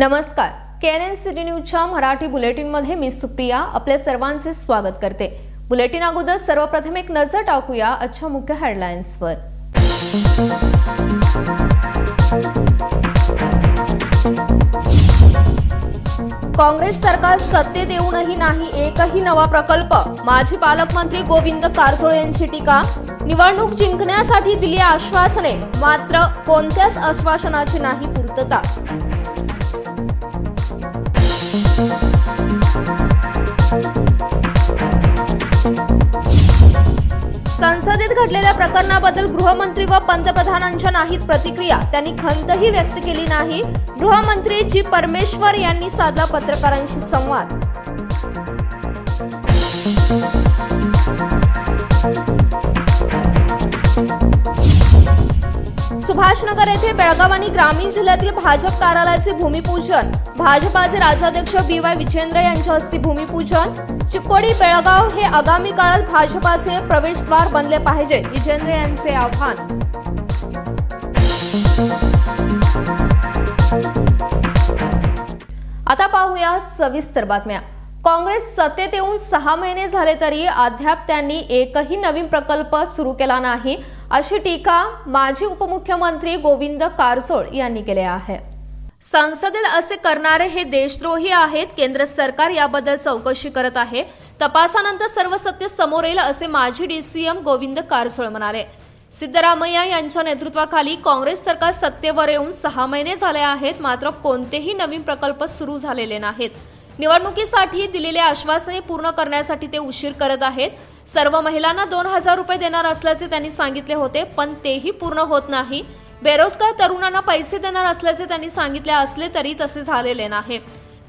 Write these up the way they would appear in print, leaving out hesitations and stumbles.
नमस्कार, KNN city न्यूजच्या मराठी बुलेटिनमध्ये मी सुप्रिया आपल्या सर्वांचे स्वागत करते। बुलेटिन अगोदर सर्वप्रथम एक नजर टाकूया आजच्या मुख्य हेडलाईन्सवर। काँग्रेस सरकार सत्तेत येऊनही नाही एकही नवा प्रकल्प, माजी पालकमंत्री गोविंद कारजोळे यांची टीका। निवडणूक जिंकण्यासाठी दिली आश्वासने, मात्र कोणत्याच आश्वासनाची नाही पूर्तता। संसदेत घडलेल्या प्रकरणाबद्दल गृहमंत्री व पंतप्रधानांच्या नाहीत प्रतिक्रिया, त्यांनी खंतही व्यक्त केली नाही। गृहमंत्री जी परमेश्वर यांनी साधला पत्रकारांशी संवाद। सुभाषनगर येथे बेळगाव आणि ग्रामीण जिल्ह्यातील भाजप कार्यालयाचे भूमिपूजन, भाजपाचे राज्याध्यक्ष BY विजेंद्र यांच्या हस्ते भूमिपूजन। चिकोडी बेळगाव हे आगामी काळात भाजपाचे प्रवेशद्वार बनले पाहिजे, विजेंद्र यांचे आव्हान। आता पाहूया सविस्तर बातम्या। काँग्रेस सत्तेत येऊन 6 महिने झाले तरी अद्याप त्यांनी एकही नवीन प्रकल्प सुरू केला नाही, अशी टीका माजी उपमुख्यमंत्री गोविंद कारजोळे यांनी केली आहे। संसदेत असे करणारे हे देशद्रोही आहेत। केंद्र सरकार याबद्दल चौकशी करत आहे। तपासानंतर सर्व सत्य समोर येईल, असे माजी DCM गोविंद कारजोळे म्हणाले। सिद्धरामय्या यांच्या नेतृत्वाखाली काँग्रेस सरकार सत्तेवर येऊन 6 महिने झाले आहेत, मात्र कोणतेही नवीन प्रकल्प सुरू झालेले नाहीत। निवडणुकीसाठी दिलेले आश्वासने पूर्ण करण्यासाठी ते उशीर करत आहेत। सर्व महिलांना 2000 रुपये देणार असल्याचे त्यांनी सांगितले होते, पण तेही पूर्ण होत नाही। बेरोजगार तरुणांना पैसे देणार असल्याचे त्यांनी सांगितले असले तरी तसे झालेले नाही।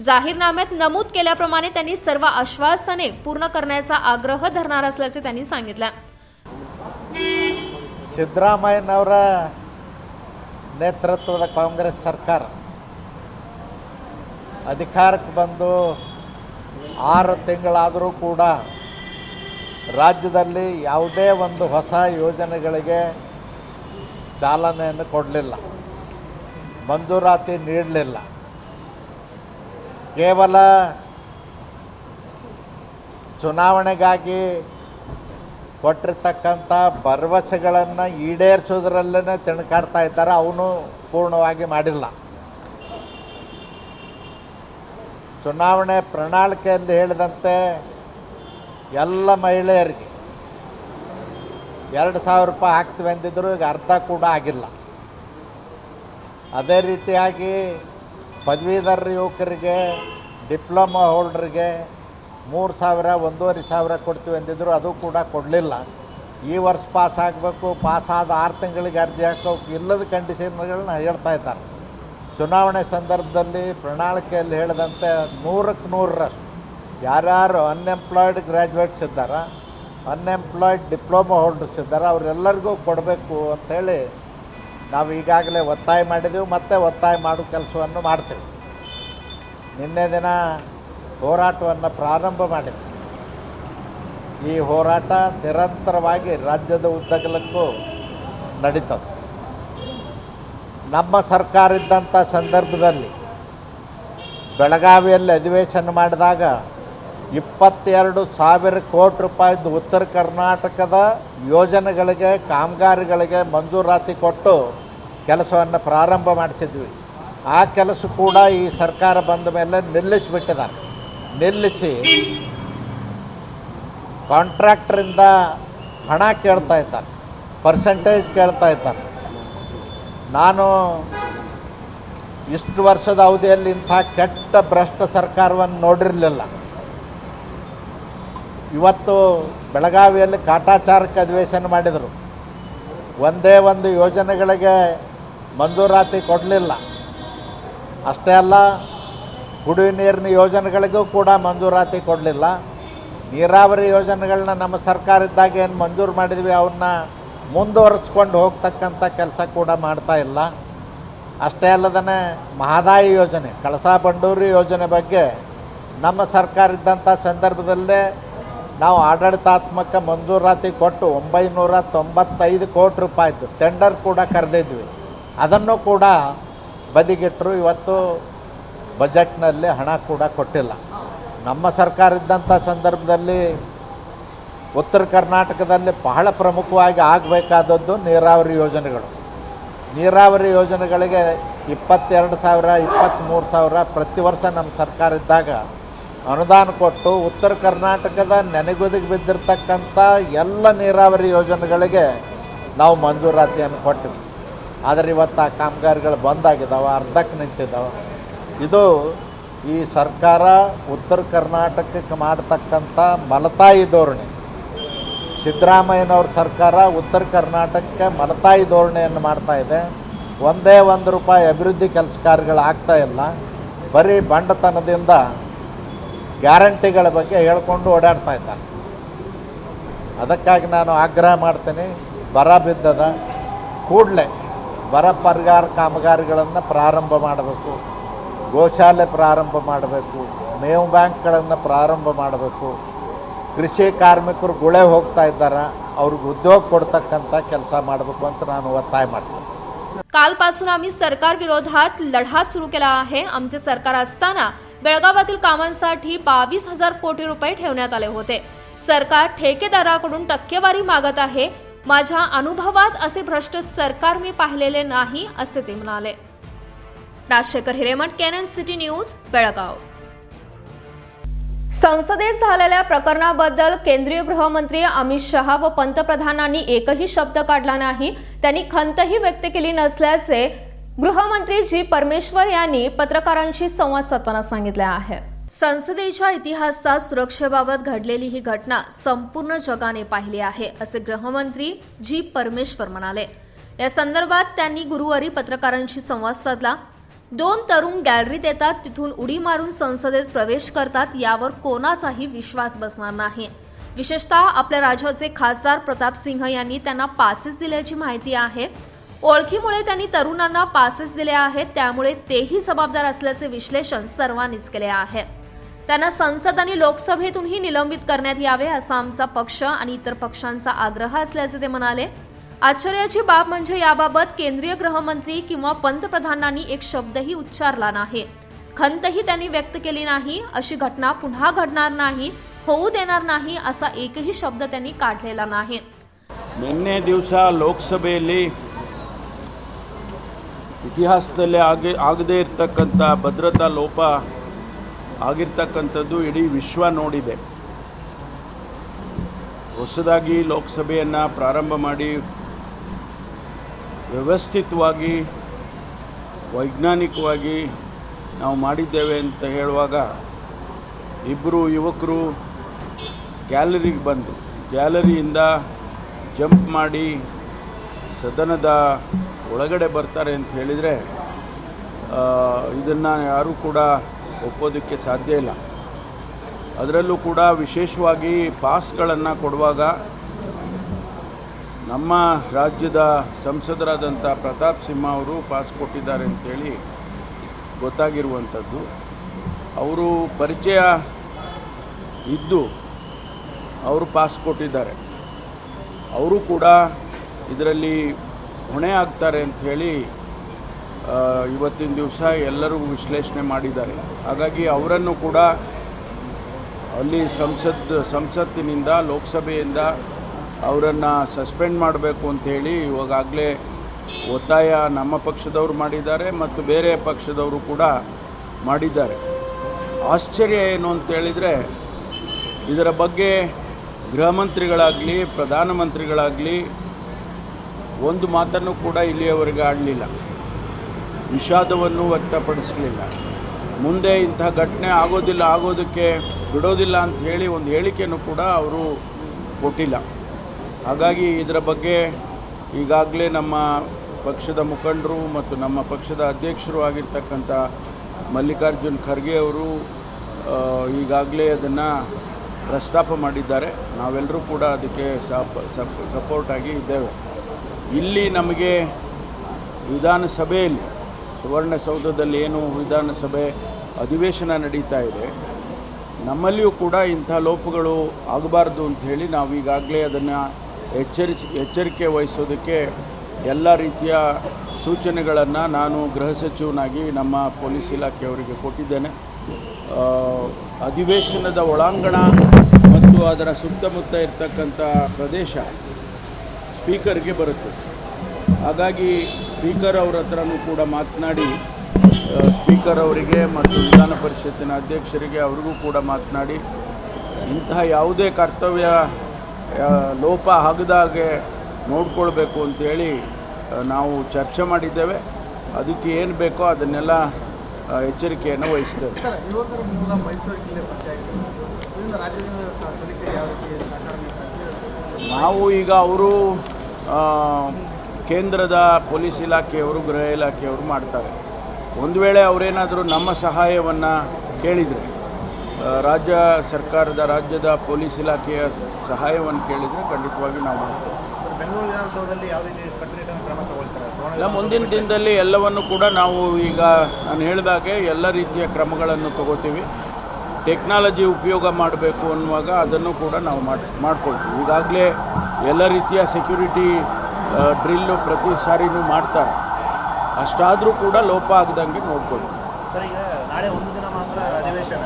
जाहीरनाम्यात नमूद केल्याप्रमाणे त्यांनी सर्व आश्वासने पूर्ण करण्याचा आग्रह धरणार असल्याचे त्यांनी सांगितले। ಸಿದ್ದರಾಮಯ್ಯನವರ ನೇತೃತ್ವದ ಕಾಂಗ್ರೆಸ್ ಸರ್ಕಾರ ಅಧಿಕಾರಕ್ಕೆ ಬಂದು 6 ತಿಂಗಳಾದರೂ ಕೂಡ ರಾಜ್ಯದಲ್ಲಿ ಯಾವುದೇ ಒಂದು ಹೊಸ ಯೋಜನೆಗಳಿಗೆ ಚಾಲನೆಯನ್ನು ಕೊಡಲಿಲ್ಲ, ಮಂಜೂರಾತಿ ನೀಡಲಿಲ್ಲ। ಕೇವಲ ಚುನಾವಣೆಗಾಗಿ ಕೊಟ್ಟಿರ್ತಕ್ಕಂಥ ಭರವಸೆಗಳನ್ನು ಈಡೇರಿಸೋದ್ರಲ್ಲೇ ತಿಣಕಾಡ್ತಾ ಇದ್ದಾರೆ, ಅವನು ಪೂರ್ಣವಾಗಿ ಮಾಡಿಲ್ಲ। ಚುನಾವಣೆ ಪ್ರಣಾಳಿಕೆಯಲ್ಲಿ ಹೇಳಿದಂತೆ ಎಲ್ಲ ಮಹಿಳೆಯರಿಗೆ 2000 ರೂಪಾಯಿ ಹಾಕ್ತೀವಿ ಅಂದಿದ್ರು, ಈಗ ಅರ್ಧ ಕೂಡ ಆಗಿಲ್ಲ। ಅದೇ ರೀತಿಯಾಗಿ ಪದವೀಧರ ಯುವಕರಿಗೆ, ಡಿಪ್ಲೊಮಾ ಹೋಲ್ಡರ್ಗೆ 3000 1500 ಕೊಡ್ತೀವಿ ಅಂದಿದ್ರು, ಅದು ಕೂಡ ಕೊಡಲಿಲ್ಲ। ಈ ವರ್ಷ ಪಾಸ್ ಆಗಬೇಕು, ಪಾಸ್ ಆದ 6 ತಿಂಗಳಿಗೆ ಅರ್ಜಿ ಹಾಕೋಕೆ ಇಲ್ಲದ ಕಂಡೀಷನ್ಗಳನ್ನ ಹೇಳ್ತಾ ಇದ್ದಾರೆ। ಚುನಾವಣೆ ಸಂದರ್ಭದಲ್ಲಿ ಪ್ರಣಾಳಿಕೆಯಲ್ಲಿ ಹೇಳಿದಂತೆ 100ಕ್ಕೆ 100ರಷ್ಟು ಯಾರ್ಯಾರು ಅನ್ಎಂಪ್ಲಾಯ್ಡ್ ಗ್ರ್ಯಾಜುಯೇಟ್ಸ್ ಇದ್ದಾರೆ, ಅನ್ಎಂಪ್ಲಾಯ್ಡ್ ಡಿಪ್ಲೊಮಾ ಹೋಲ್ಡರ್ಸ್ ಇದ್ದಾರೆ, ಅವರೆಲ್ಲರಿಗೂ ಕೊಡಬೇಕು ಅಂಥೇಳಿ ನಾವು ಈಗಾಗಲೇ ಒತ್ತಾಯ ಮಾಡಿದ್ದೀವಿ, ಮತ್ತು ಒತ್ತಾಯ ಮಾಡೋ ಕೆಲಸವನ್ನು ಮಾಡ್ತೀವಿ। ನಿನ್ನೆ ದಿನ ಹೋರಾಟವನ್ನು ಪ್ರಾರಂಭ ಮಾಡಿದ್ವಿ। ಈ ಹೋರಾಟ ನಿರಂತರವಾಗಿ ರಾಜ್ಯದ ಉದ್ದಗಲಕ್ಕೂ ನಡೀತದೆ। ನಮ್ಮ ಸರ್ಕಾರ ಇದ್ದಂಥ ಸಂದರ್ಭದಲ್ಲಿ ಬೆಳಗಾವಿಯಲ್ಲಿ ಅಧಿವೇಶನ ಮಾಡಿದಾಗ 22,000 ಕೋಟಿ ರೂಪಾಯಿದು ಉತ್ತರ ಕರ್ನಾಟಕದ ಯೋಜನೆಗಳಿಗೆ, ಕಾಮಗಾರಿಗಳಿಗೆ ಮಂಜೂರಾತಿ ಕೊಟ್ಟು ಕೆಲಸವನ್ನು ಪ್ರಾರಂಭ ಮಾಡಿಸಿದ್ವಿ। ಆ ಕೆಲಸ ಕೂಡ ಈ ಸರ್ಕಾರ ಬಂದ ಮೇಲೆ ನಿಲ್ಲಿಸಿಬಿಟ್ಟಿದ್ದಾರೆ। ನಿಲ್ಲಿಸಿ ಕಾಂಟ್ರಾಕ್ಟರಿಂದ ಹಣ ಕೇಳ್ತಾ ಇದ್ದಾರೆ, ಪರ್ಸೆಂಟೇಜ್ ಕೇಳ್ತಾ ಇದ್ದಾರೆ। ನಾನು ಇಷ್ಟು ವರ್ಷದ ಅವಧಿಯಲ್ಲಿ ಇಂಥ ಕೆಟ್ಟ ಭ್ರಷ್ಟ ಸರ್ಕಾರವನ್ನು ನೋಡಿರಲಿಲ್ಲ। ಇವತ್ತು ಬೆಳಗಾವಿಯಲ್ಲಿ ಕಾಟಾಚಾರಕ್ಕೆ ಅಧಿವೇಶನ ಮಾಡಿದರು, ಒಂದೇ ಒಂದು ಯೋಜನೆಗಳಿಗೆ ಮಂಜೂರಾತಿ ಕೊಡಲಿಲ್ಲ। ಅಷ್ಟೇ ಅಲ್ಲ, ಕುಡಿಯುವ ನೀರಿನ ಯೋಜನೆಗಳಿಗೂ ಕೂಡ ಮಂಜೂರಾತಿ ಕೊಡಲಿಲ್ಲ। ನೀರಾವರಿ ಯೋಜನೆಗಳನ್ನ ನಮ್ಮ ಸರ್ಕಾರ ಇದ್ದಾಗ ಏನು ಮಂಜೂರು ಮಾಡಿದ್ವಿ ಅವನ್ನ ಮುಂದುವರಿಸ್ಕೊಂಡು ಹೋಗ್ತಕ್ಕಂಥ ಕೆಲಸ ಕೂಡ ಮಾಡ್ತಾ ಇಲ್ಲ। ಅಷ್ಟೇ ಅಲ್ಲದೇ ಮಹದಾಯಿ ಯೋಜನೆ, ಕಳಸಾ ಬಂಡೂರಿ ಯೋಜನೆ ಬಗ್ಗೆ ನಮ್ಮ ಸರ್ಕಾರ ಇದ್ದಂಥ ಸಂದರ್ಭದಲ್ಲೇ ನಾವು ಆಡಳಿತಾತ್ಮಕ ಮಂಜೂರಾತಿ ಕೊಟ್ಟು 995 ಕೋಟಿ ರೂಪಾಯಿದ್ದು ಟೆಂಡರ್ ಕೂಡ ಕರೆದಿದ್ವಿ, ಅದನ್ನು ಕೂಡ ಬದಿಗಿಟ್ಟರು। ಇವತ್ತು ಬಜೆಟ್ನಲ್ಲಿ ಹಣ ಕೂಡ ಕೊಟ್ಟಿಲ್ಲ. ನಮ್ಮ ಸರ್ಕಾರ ಇದ್ದಂಥ ಸಂದರ್ಭದಲ್ಲಿ ಉತ್ತರ ಕರ್ನಾಟಕದಲ್ಲಿ ಬಹಳ ಪ್ರಮುಖವಾಗಿ ಆಗಬೇಕಾದದ್ದು ನೀರಾವರಿ ಯೋಜನೆಗಳು. ನೀರಾವರಿ ಯೋಜನೆಗಳಿಗೆ 22,000 23,000 ಪ್ರತಿ ವರ್ಷ ನಮ್ಮ ಸರ್ಕಾರ ಇದ್ದಾಗ ಅನುದಾನ ಕೊಟ್ಟು ಉತ್ತರ ಕರ್ನಾಟಕದ ನೆನೆಗುದಿಗೆ ಬಿದ್ದಿರ್ತಕ್ಕಂಥ ಎಲ್ಲ ನೀರಾವರಿ ಯೋಜನೆಗಳಿಗೆ ನಾವು ಮಂಜೂರಾತಿಯನ್ನು ಕೊಟ್ಟಿವಿ. ಆದರೆ ಇವತ್ತು ಆ ಕಾಮಗಾರಿಗಳು ಬಂದಾಗಿದ್ದಾವೆ, ಅರ್ಧಕ್ಕೆ ನಿಂತಿದ್ದಾವೆ. ಇದು ಈ ಸರ್ಕಾರ ಉತ್ತರ ಕರ್ನಾಟಕಕ್ಕೆ ಮಾಡ್ತಕ್ಕಂಥ ಮಲತಾಯಿ ಧೋರಣೆ. ಸಿದ್ದರಾಮಯ್ಯನವ್ರ ಸರ್ಕಾರ ಉತ್ತರ ಕರ್ನಾಟಕಕ್ಕೆ ಮಲತಾಯಿ ಧೋರಣೆಯನ್ನು ಮಾಡ್ತಾಯಿದೆ. ಒಂದೇ ₹1 ಅಭಿವೃದ್ಧಿ ಕೆಲಸ ಕಾರ್ಯಗಳು ಆಗ್ತಾ ಇಲ್ಲ. ಬರೀ ಬಂಡತನದಿಂದ ಗ್ಯಾರಂಟಿಗಳ ಬಗ್ಗೆ ಹೇಳ್ಕೊಂಡು ಓಡಾಡ್ತಾ ಇದ್ದಾನೆ. ಅದಕ್ಕಾಗಿ ನಾನು ಆಗ್ರಹ ಮಾಡ್ತೀನಿ, ಬರ ಬಿದ್ದದ ಕೂಡಲೇ ಬರ ಪರಿಹಾರ ಕಾಮಗಾರಿಗಳನ್ನು ಪ್ರಾರಂಭ ಮಾಡಬೇಕು, ಗೋಶಾಲೆ ಪ್ರಾರಂಭ ಮಾಡಬೇಕು, ಮೇವು ಬ್ಯಾಂಕ್ಗಳನ್ನು ಪ್ರಾರಂಭ ಮಾಡಬೇಕು. ಕೃಷಿ ಕಾರ್ಮಿಕರು ಗುಳೆ ಹೋಗ್ತಾ ಇದ್ದಾರೆ, ಅವ್ರಿಗೆ ಉದ್ಯೋಗ ಕೊಡ್ತಕ್ಕಂಥ ಕೆಲಸ ಮಾಡಬೇಕು ಅಂತ ನಾನು ಒತ್ತಾಯ ಮಾಡ್ತೀನಿ. कालपासून आम्ही सरकार विरोधात लढा सुरू केला आहे. आमचे सरकार असताना बेळगावातील कामांसाठी 22,000 कोटी रुपये ठेवण्यात आले होते. सरकार ठेकेदाराकडून टक्केवारी मागत आहे. माझ्या अनुभवात असे भ्रष्ट सरकार मी पाहिलेले नाही असे ते म्हणाले. Rajshekhar Hiremath, KNN city news, Belgaum. संसदेत झालेल्या प्रकरणाबद्दल केंद्रीय गृहमंत्री अमित शहा व पंतप्रधानांनी एकही शब्द काढला नाही. त्यांनी खंतही व्यक्त केली नसल्याचे गृहमंत्री जी परमेश्वर यांनी पत्रकारांशी संवाद साधताना सांगितले आहे. संसदेच्या इतिहासात सुरक्षेबाबत घडलेली ही घटना संपूर्ण जगाने पाहिली आहे असे गृहमंत्री जी परमेश्वर म्हणाले. या संदर्भात त्यांनी गुरुवारी पत्रकारांशी संवाद साधला. 2 तरुण गॅलरीत येतात, तिथून उडी मारून संसदेत प्रवेश करतात. यावर कोणाचाही विश्वास बसणार नाही. विशेषतः आपल्या राज्याचे खासदार प्रताप सिंह यांनी त्यांना पासेस दिल्याची माहिती आहे. ओळखीमुळे त्यांनी तरुणांना पासेस दिले आहेत, त्यामुळे तेही जबाबदार असल्याचे विश्लेषण सर्वांनीच केले आहे. त्यांना संसद आणि लोकसभेतूनही निलंबित करण्यात यावे असा आमचा पक्ष आणि इतर पक्षांचा आग्रह असल्याचे ते म्हणाले. आश्चर्याची बाब म्हणजे याबाबत केंद्रीय गृहमंत्री किंवा पंतप्रधानांनी एक शब्दही उच्चारला नाही. खंतही त्यांनी व्यक्त केली नाही. अशी घटना पुन्हा घडणार नाही, होऊ देणार नाही असा एकही शब्द त्यांनी काढलेला नाही. ನಿನ್ನೆ ದಿವಸ ಲೋಕಸಭೆಯಲ್ಲಿ ಇತಿಹಾಸದಲ್ಲಿ ಆಗದೇ ಇರತಕ್ಕಂಥ ಭದ್ರತಾ ಲೋಪ ಆಗಿರ್ತಕ್ಕಂಥದ್ದು ಇಡೀ ವಿಶ್ವ ನೋಡಿದೆ. ಹೊಸದಾಗಿ ಲೋಕಸಭೆಯನ್ನು ಪ್ರಾರಂಭ ಮಾಡಿ ವ್ಯವಸ್ಥಿತವಾಗಿ ವೈಜ್ಞಾನಿಕವಾಗಿ ನಾವು ಮಾಡಿದ್ದೇವೆ ಅಂತ ಹೇಳುವಾಗ ಇಬ್ಬರು ಯುವಕರು ಗ್ಯಾಲರಿಗೆ ಬಂದು ಗ್ಯಾಲರಿಯಿಂದ ಜಂಪ್ ಮಾಡಿ ಸದನದ ಒಳಗಡೆ ಬರ್ತಾರೆ ಅಂತ ಹೇಳಿದರೆ ಇದನ್ನು ಯಾರೂ ಕೂಡ ಒಪ್ಪೋದಕ್ಕೆ ಸಾಧ್ಯ ಇಲ್ಲ. ಅದರಲ್ಲೂ ಕೂಡ ವಿಶೇಷವಾಗಿ ಪಾಸ್ಗಳನ್ನು ಕೊಡುವಾಗ ನಮ್ಮ ರಾಜ್ಯದ ಸಂಸದರಾದಂಥ ಪ್ರತಾಪ್ ಸಿಂಹ ಅವರು ಪಾಸ್ ಕೊಟ್ಟಿದ್ದಾರೆ ಅಂತೇಳಿ ಗೊತ್ತಾಗಿರುವಂಥದ್ದು. ಅವರು ಪರಿಚಯ ಇದ್ದು ಅವರು ಪಾಸ್ ಕೊಟ್ಟಿದ್ದಾರೆ. ಅವರು ಕೂಡ ಇದರಲ್ಲಿ ಹೊಣೆ ಆಗ್ತಾರೆ ಅಂಥೇಳಿ ಇವತ್ತಿನ ದಿವಸ ಎಲ್ಲರೂ ವಿಶ್ಲೇಷಣೆ ಮಾಡಿದ್ದಾರೆ. ಹಾಗಾಗಿ ಅವರನ್ನು ಕೂಡ ಅಲ್ಲಿ ಸಂಸತ್ತಿನಿಂದ ಲೋಕಸಭೆಯಿಂದ ಅವರನ್ನು ಸಸ್ಪೆಂಡ್ ಮಾಡಬೇಕು ಅಂಥೇಳಿ ಇವಾಗಲೇ ಒತ್ತಾಯ ನಮ್ಮ ಪಕ್ಷದವರು ಮಾಡಿದ್ದಾರೆ ಮತ್ತು ಬೇರೆ ಪಕ್ಷದವರು ಕೂಡ ಮಾಡಿದ್ದಾರೆ. ಆಶ್ಚರ್ಯ ಏನು ಅಂತೇಳಿದರೆ ಇದರ ಬಗ್ಗೆ ಗೃಹ ಮಂತ್ರಿಗಳಾಗಲಿ ಪ್ರಧಾನಮಂತ್ರಿಗಳಾಗಲಿ ಒಂದು ಮಾತನ್ನು ಕೂಡ ಇಲ್ಲಿಯವರೆಗೆ ಆಡಲಿಲ್ಲ, ವಿಷಾದವನ್ನು ವ್ಯಕ್ತಪಡಿಸಲಿಲ್ಲ. ಮುಂದೆ ಇಂಥ ಘಟನೆ ಆಗೋದಕ್ಕೆ ಬಿಡೋದಿಲ್ಲ ಅಂತ ಹೇಳಿ ಒಂದು ಹೇಳಿಕೆಯನ್ನು ಕೂಡ ಅವರು ಕೊಟ್ಟಿಲ್ಲ. ಹಾಗಾಗಿ ಇದರ ಬಗ್ಗೆ ಈಗಾಗಲೇ ನಮ್ಮ ಪಕ್ಷದ ಮುಖಂಡರು ಮತ್ತು ನಮ್ಮ ಪಕ್ಷದ ಅಧ್ಯಕ್ಷರು ಆಗಿರ್ತಕ್ಕಂಥ ಮಲ್ಲಿಕಾರ್ಜುನ್ ಖರ್ಗೆ ಅವರು ಈಗಾಗಲೇ ಅದನ್ನು ಪ್ರಸ್ತಾಪ ಮಾಡಿದ್ದಾರೆ. ನಾವೆಲ್ಲರೂ ಕೂಡ ಅದಕ್ಕೆ ಸಪೋರ್ಟಾಗಿ ಇದ್ದೇವೆ. ಇಲ್ಲಿ ನಮಗೆ ವಿಧಾನಸಭೆಯಲ್ಲಿ ಸುವರ್ಣಸೌಧದಲ್ಲಿ ಏನು ವಿಧಾನಸಭೆ ಅಧಿವೇಶನ ನಡೀತಾ ಇದೆ, ನಮ್ಮಲ್ಲಿಯೂ ಕೂಡ ಇಂಥ ಲೋಪಗಳು ಆಗಬಾರ್ದು ಅಂತ ಹೇಳಿ ನಾವು ಈಗಾಗಲೇ ಅದನ್ನು ಎಚ್ಚರಿಕೆ ವಹಿಸೋದಕ್ಕೆ ಎಲ್ಲ ರೀತಿಯ ಸೂಚನೆಗಳನ್ನು ನಾನು ಗೃಹ ಸಚಿವನಾಗಿ ನಮ್ಮ ಪೊಲೀಸ್ ಇಲಾಖೆಯವರಿಗೆ ಕೊಟ್ಟಿದ್ದೇನೆ. ಅಧಿವೇಶನದ ಒಳಾಂಗಣ ಮತ್ತು ಅದರ ಸುತ್ತಮುತ್ತ ಇರ್ತಕ್ಕಂಥ ಪ್ರದೇಶ ಸ್ಪೀಕರ್ಗೆ ಬರುತ್ತೆ. ಹಾಗಾಗಿ ಸ್ಪೀಕರ್ ಅವರ ಹತ್ರನೂ ಕೂಡ ಮಾತನಾಡಿ ಸ್ಪೀಕರ್ ಅವರಿಗೆ ಮತ್ತು ವಿಧಾನ ಪರಿಷತ್ತಿನ ಅಧ್ಯಕ್ಷರಿಗೆ ಅವ್ರಿಗೂ ಕೂಡ ಮಾತನಾಡಿ ಇಂತಹ ಯಾವುದೇ ಕರ್ತವ್ಯ ಲೋಪ ಆಗದಾಗೆ ನೋಡಿಕೊಳ್ಬೇಕು ಅಂತೇಳಿ ನಾವು ಚರ್ಚೆ ಮಾಡಿದ್ದೇವೆ. ಅದಕ್ಕೆ ಏನು ಬೇಕೋ ಅದನ್ನೆಲ್ಲ ಎಚ್ಚರಿಕೆಯನ್ನು ವಹಿಸ್ತೇವೆ. ನಾವು ಈಗ ಅವರು ಕೇಂದ್ರದ ಪೊಲೀಸ್ ಇಲಾಖೆಯವರು ಗೃಹ ಇಲಾಖೆಯವರು ಮಾಡ್ತಾರೆ. ಒಂದು ವೇಳೆ ಅವರೇನಾದರೂ ನಮ್ಮ ಸಹಾಯವನ್ನು ಕೇಳಿದರೆ, ರಾಜ್ಯ ಸರ್ಕಾರದ ರಾಜ್ಯದ ಪೊಲೀಸ್ ಇಲಾಖೆಯ ಸಹಾಯವನ್ನು ಕೇಳಿದರೆ ಖಂಡಿತವಾಗಿ ನಾವು ಮಾಡ್ತೇವೆ. ಬೆಂಗಳೂರು ವಿಧಾನಸೌಧದಲ್ಲಿ ಯಾವ ರೀತಿ ಕಟ್ಟುನಿಟ್ಟಿನ ಕ್ರಮ ತಗೊಳ್ತಾರೆ? ಇಲ್ಲ, ಮುಂದಿನ ದಿನದಲ್ಲಿ ಎಲ್ಲವನ್ನು ಕೂಡ ನಾವು ಈಗ ನಾನು ಹೇಳಿದಾಗೆ ಎಲ್ಲ ರೀತಿಯ ಕ್ರಮಗಳನ್ನು ತಗೋತೀವಿ. ಟೆಕ್ನಾಲಜಿ ಉಪಯೋಗ ಮಾಡಬೇಕು ಅನ್ನುವಾಗ ಅದನ್ನು ಕೂಡ ನಾವು ಮಾಡ್ಕೊಳ್ತೀವಿ. ಈಗಾಗಲೇ ಎಲ್ಲ ರೀತಿಯ ಸೆಕ್ಯೂರಿಟಿ ಡ್ರಿಲ್ಲು ಪ್ರತಿ ಸಾರಿನೂ ಮಾಡ್ತಾರೆ. ಅಷ್ಟಾದರೂ ಕೂಡ ಲೋಪ ಆಗದಂಗೆ ನೋಡ್ಕೊಳ್ತೀವಿ. ಸರ್, ಈಗ ನಾಳೆ ಒಂದು ದಿನ ಮಾತ್ರ ಅಧಿವೇಶನ.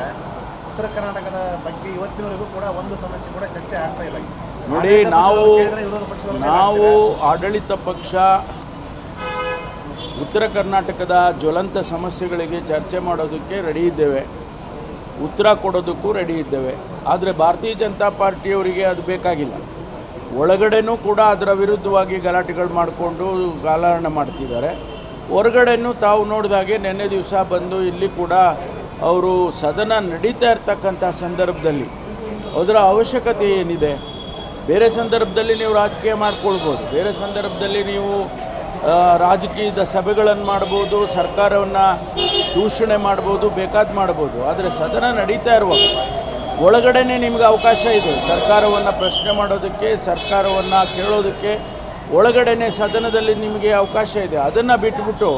ಉತ್ತರ ಕರ್ನಾಟಕದ ಬಗ್ಗೆ ಇವತ್ತಿನವರೆಗೂ ಕೂಡ ಒಂದು ಸಮಸ್ಯೆ ಕೂಡ ಚರ್ಚೆ ಆಗ್ತಾ ಇಲ್ಲ. ನೋಡಿ, ನಾವು ಆಡಳಿತ ಪಕ್ಷ ಉತ್ತರ ಕರ್ನಾಟಕದ ಜ್ವಲಂತ ಸಮಸ್ಯೆಗಳಿಗೆ ಚರ್ಚೆ ಮಾಡೋದಕ್ಕೆ ರೆಡಿ ಇದ್ದೇವೆ, ಉತ್ತರ ಕೊಡೋದಕ್ಕೂ ರೆಡಿ ಇದ್ದೇವೆ. ಆದರೆ ಭಾರತೀಯ ಜನತಾ ಪಾರ್ಟಿಯವರಿಗೆ ಅದು ಬೇಕಾಗಿಲ್ಲ. ಒಳಗಡೆನೂ ಕೂಡ ಅದರ ವಿರುದ್ಧವಾಗಿ ಗಲಾಟೆಗಳು ಮಾಡಿಕೊಂಡು ಗಾಲಾರಣ ಮಾಡ್ತಿದ್ದಾರೆ. ಹೊರಗಡೆನೂ ತಾವು ನೋಡಿದಾಗೆ ನಿನ್ನೆ ದಿವಸ ಬಂದು ಇಲ್ಲಿ ಕೂಡ ಅವರು ಸದನ ನಡೀತಾ ಇರ್ತಕ್ಕಂಥ ಸಂದರ್ಭದಲ್ಲಿ ಅದರ ಅವಶ್ಯಕತೆ ಏನಿದೆ? ಬೇರೆ ಸಂದರ್ಭದಲ್ಲಿ ನೀವು ರಾಜಕೀಯ ಮಾಡ್ಕೊಳ್ಬೋದು, ಬೇರೆ ಸಂದರ್ಭದಲ್ಲಿ ನೀವು ರಾಜಕೀಯದ ಸಭೆಗಳನ್ನು ಮಾಡ್ಬೋದು, ಸರ್ಕಾರವನ್ನು ದೂಷಣೆ ಮಾಡ್ಬೋದು, ಬೇಕಾದ ಮಾಡ್ಬೋದು. ಆದರೆ ಸದನ ನಡೀತಾ ಇರುವಾಗ ಒಳಗಡೆನೇ ನಿಮಗೆ ಅವಕಾಶ ಇದೆ ಸರ್ಕಾರವನ್ನು ಪ್ರಶ್ನೆ ಮಾಡೋದಕ್ಕೆ, ಸರ್ಕಾರವನ್ನು ಕೇಳೋದಕ್ಕೆ. ಒಳಗಡೆನೇ ಸದನದಲ್ಲಿ ನಿಮಗೆ ಅವಕಾಶ ಇದೆ. ಅದನ್ನು ಬಿಟ್ಟುಬಿಟ್ಟು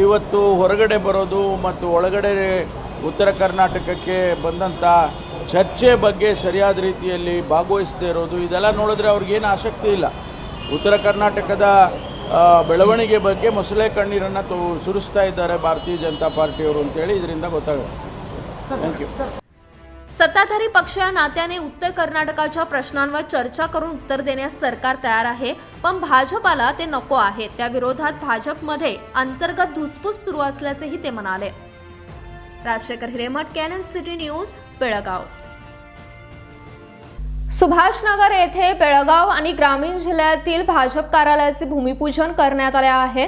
ಇವತ್ತು ಹೊರಗಡೆ ಬರೋದು ಮತ್ತು ಒಳಗಡೆ ಉತ್ತರ ಕರ್ನಾಟಕಕ್ಕೆ ಬಂದಂಥ ಚರ್ಚೆ ಬಗ್ಗೆ ಸರಿಯಾದ ರೀತಿಯಲ್ಲಿ ಭಾಗವಹಿಸದೇ ಇರೋದು, ಇದೆಲ್ಲ ನೋಡಿದ್ರೆ ಅವ್ರಿಗೇನು ಆಸಕ್ತಿ ಇಲ್ಲ. ಉತ್ತರ ಕರ್ನಾಟಕದ ಬೆಳವಣಿಗೆ ಬಗ್ಗೆ ಮೊಸಳೆ ಕಣ್ಣೀರನ್ನು ಸುರಿಸ್ತಾ ಇದ್ದಾರೆ ಭಾರತೀಯ ಜನತಾ ಪಾर्टीವರು ಅಂತೇಳಿ ಇದರಿಂದ ಗೊತ್ತಾಗುತ್ತೆ. Thank you. सत्ताधारी पक्ष या नात्याने उत्तर कर्नाटकाच्या प्रश्नांवर चर्चा करून उत्तर देण्यास सरकार तयार आहे, पण भाजपाला ते नको आहे. त्या विरोधात भाजपमध्ये अंतर्गत धुसफूस सुरू असल्याचेही ते म्हणाले. Rajshekhar Hiremath, KNN city news, Belgaum. Subhashnagar येथे बेळगाव आणि ग्रामीण जिल्ह्यातील भाजप कार्यालयाचे भूमिपूजन करण्यात आले आहे.